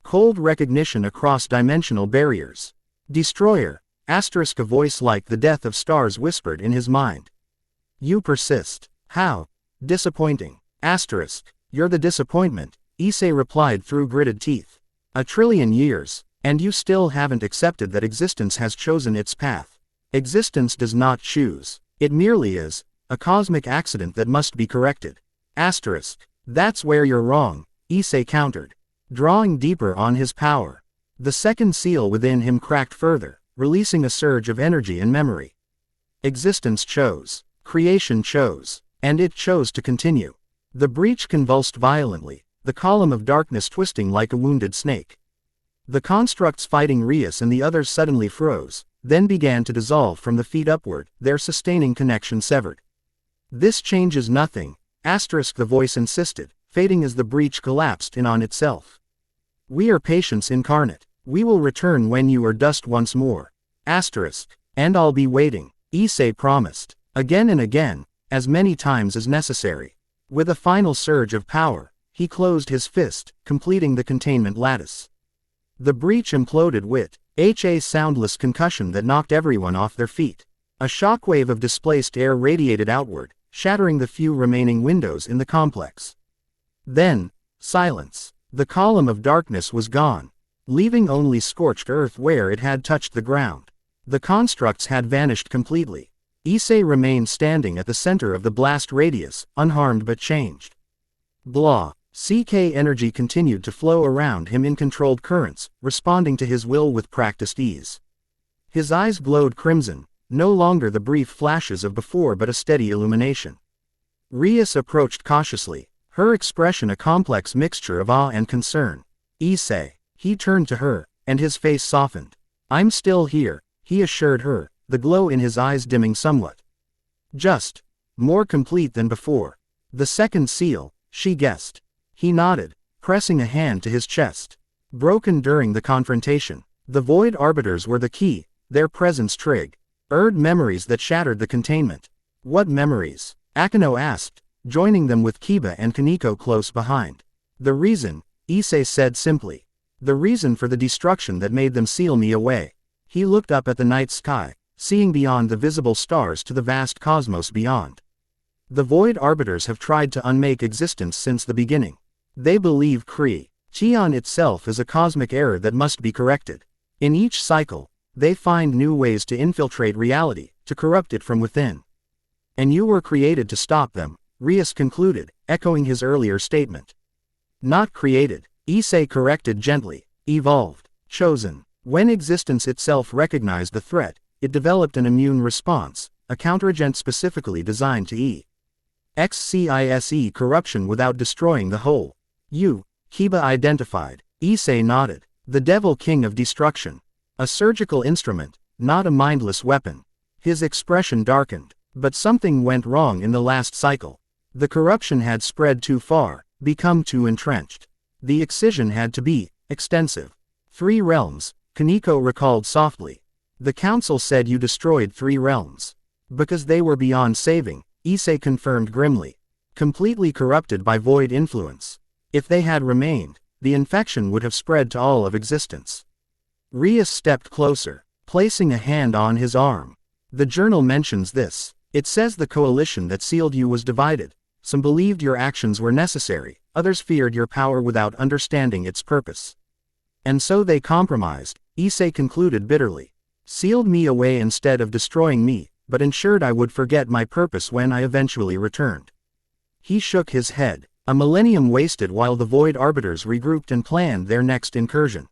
Cold recognition across dimensional barriers. Destroyer. A voice like the death of stars whispered in his mind. You persist. How? Disappointing. You're the disappointment, Issei replied through gritted teeth. 1,000,000,000 years, and you still haven't accepted that existence has chosen its path. Existence does not choose. It merely is, a cosmic accident that must be corrected. That's where you're wrong, Issei countered, drawing deeper on his power. The second seal within him cracked further, releasing a surge of energy and memory. Existence chose, creation chose, and it chose to continue. The breach convulsed violently, the column of darkness twisting like a wounded snake. The constructs fighting Rias and the others suddenly froze, then began to dissolve from the feet upward, their sustaining connection severed. This changes nothing, the voice insisted, fading as the breach collapsed in on itself. We are patience incarnate. We will return when you are dust once more. And I'll be waiting, Issei promised, again and again, as many times as necessary. With a final surge of power, he closed his fist, completing the containment lattice. The breach imploded with a soundless concussion that knocked everyone off their feet. A shockwave of displaced air radiated outward, shattering the few remaining windows in the complex. Then, silence. The column of darkness was gone, leaving only scorched earth where it had touched the ground. The constructs had vanished completely. Issei remained standing at the center of the blast radius, unharmed but changed. Blah. CK energy continued to flow around him in controlled currents, responding to his will with practiced ease. His eyes glowed crimson, no longer the brief flashes of before but a steady illumination. Rias approached cautiously, her expression a complex mixture of awe and concern. Issei. He turned to her, and his face softened. I'm still here, he assured her, the glow in his eyes dimming somewhat. Just more complete than before. The second seal, she guessed. He nodded, pressing a hand to his chest. Broken during the confrontation. The Void Arbiters were the key, their presence triggered memories that shattered the containment. What memories? Akeno asked, joining them with Kiba and Kaneko close behind. The reason, Issei said simply. The reason for the destruction that made them seal me away. He looked up at the night sky, seeing beyond the visible stars to the vast cosmos beyond. The Void Arbiters have tried to unmake existence since the beginning. They believe Qian itself is a cosmic error that must be corrected. In each cycle, they find new ways to infiltrate reality, to corrupt it from within. And you were created to stop them, Rias concluded, echoing his earlier statement. Not created, Issei corrected gently, evolved, chosen. When existence itself recognized the threat, it developed an immune response, a counteragent specifically designed to exercise corruption without destroying the whole. You, Kiba identified. Issei nodded. The Devil King of Destruction. A surgical instrument, not a mindless weapon. His expression darkened. But something went wrong in the last cycle. The corruption had spread too far, become too entrenched. The excision had to be extensive. 3 realms, Kaneko recalled softly. The council said you destroyed 3 realms. Because they were beyond saving, Issei confirmed grimly. Completely corrupted by void influence. If they had remained, the infection would have spread to all of existence. Rias stepped closer, placing a hand on his arm. The journal mentions this. It says the coalition that sealed you was divided. Some believed your actions were necessary, others feared your power without understanding its purpose. And so they compromised, Issei concluded bitterly. Sealed me away instead of destroying me, but ensured I would forget my purpose when I eventually returned. He shook his head. A millennium wasted while the Void Arbiters regrouped and planned their next incursion.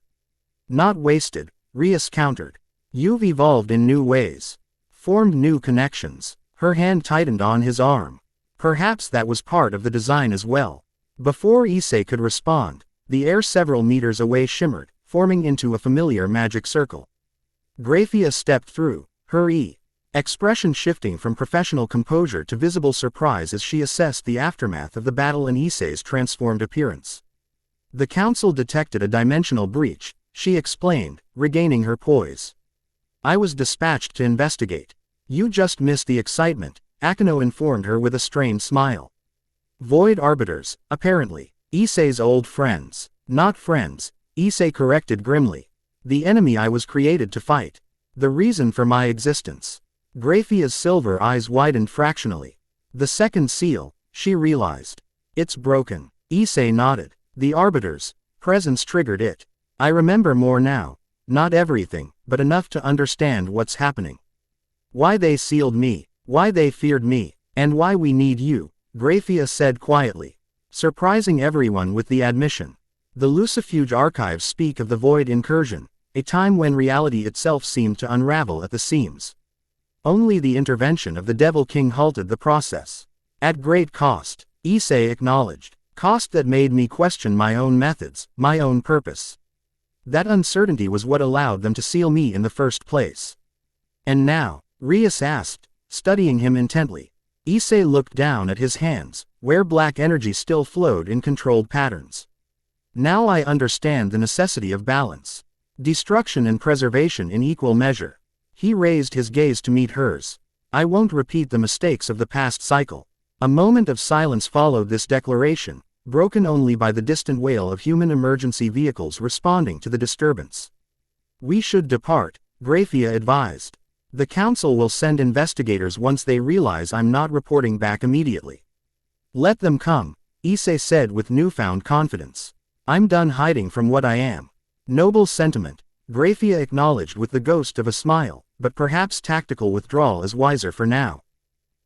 Not wasted, Rias countered. You've evolved in new ways. Formed new connections. Her hand tightened on his arm. Perhaps that was part of the design as well. Before Issei could respond, the air several meters away shimmered, forming into a familiar magic circle. Grayfia stepped through, her expression shifting from professional composure to visible surprise as she assessed the aftermath of the battle and Issei's transformed appearance. The council detected a dimensional breach, she explained, regaining her poise. I was dispatched to investigate. You just missed the excitement, Akeno informed her with a strained smile. Void Arbiters, apparently, Issei's old friends. Not friends, Issei corrected grimly. The enemy I was created to fight. The reason for my existence. Grayfia's silver eyes widened fractionally. The second seal, she realized. It's broken. Issei nodded. The Arbiter's presence triggered it. I remember more now. Not everything, but enough to understand what's happening. Why they sealed me, why they feared me, and why we need you, Grayfia said quietly, surprising everyone with the admission. The Lucifuge archives speak of the Void Incursion, a time when reality itself seemed to unravel at the seams. Only the intervention of the Devil King halted the process. At great cost, Issei acknowledged. Cost that made me question my own methods, my own purpose. That uncertainty was what allowed them to seal me in the first place. And now, Rias asked, studying him intently. Issei looked down at his hands, where black energy still flowed in controlled patterns. Now I understand the necessity of balance. Destruction and preservation in equal measure. He raised his gaze to meet hers. I won't repeat the mistakes of the past cycle. A moment of silence followed this declaration, broken only by the distant wail of human emergency vehicles responding to the disturbance. We should depart, Grayfia advised. The council will send investigators once they realize I'm not reporting back immediately. Let them come, Issei said with newfound confidence. I'm done hiding from what I am. Noble sentiment, Grayfia acknowledged with the ghost of a smile, but perhaps tactical withdrawal is wiser for now.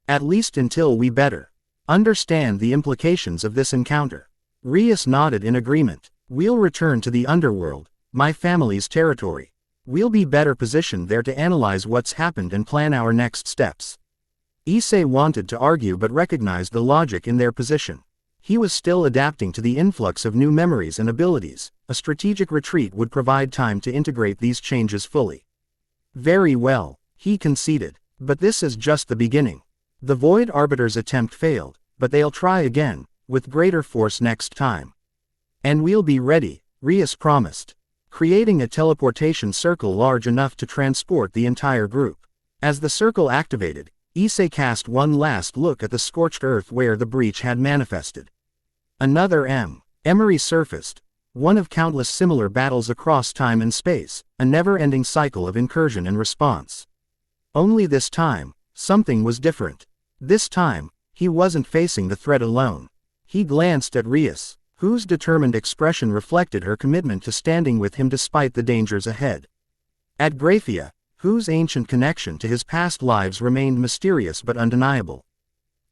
At least until we better understand the implications of this encounter. Rias nodded in agreement. We'll return to the underworld, my family's territory. We'll be better positioned there to analyze what's happened and plan our next steps. Issei wanted to argue but recognized the logic in their position. He was still adapting to the influx of new memories and abilities. A strategic retreat would provide time to integrate these changes fully. Very well, he conceded. But this is just the beginning. The Void Arbiter's attempt failed, but they'll try again, with greater force next time. And we'll be ready, Rias promised, creating a teleportation circle large enough to transport the entire group. As the circle activated, Issei cast one last look at the scorched earth where the breach had manifested. Another Emery surfaced, one of countless similar battles across time and space, a never-ending cycle of incursion and response. Only this time, something was different. This time, he wasn't facing the threat alone. He glanced at Rias, whose determined expression reflected her commitment to standing with him despite the dangers ahead. At Grayfia, whose ancient connection to his past lives remained mysterious but undeniable.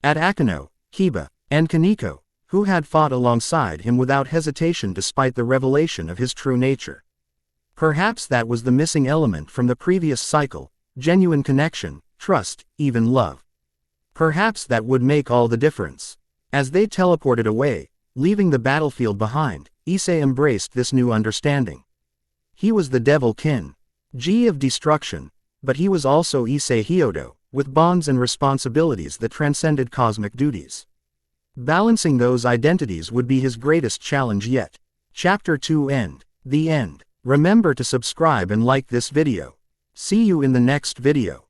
At Akeno, Kiba, and Kaneko, who had fought alongside him without hesitation despite the revelation of his true nature. Perhaps that was the missing element from the previous cycle, genuine connection, trust, even love. Perhaps that would make all the difference. As they teleported away, leaving the battlefield behind, Issei embraced this new understanding. He was the Devil Kin, G of destruction, but he was also Issei Hyodo, with bonds and responsibilities that transcended cosmic duties. Balancing those identities would be his greatest challenge yet. Chapter 2 End. The End. Remember to subscribe and like this video. See you in the next video.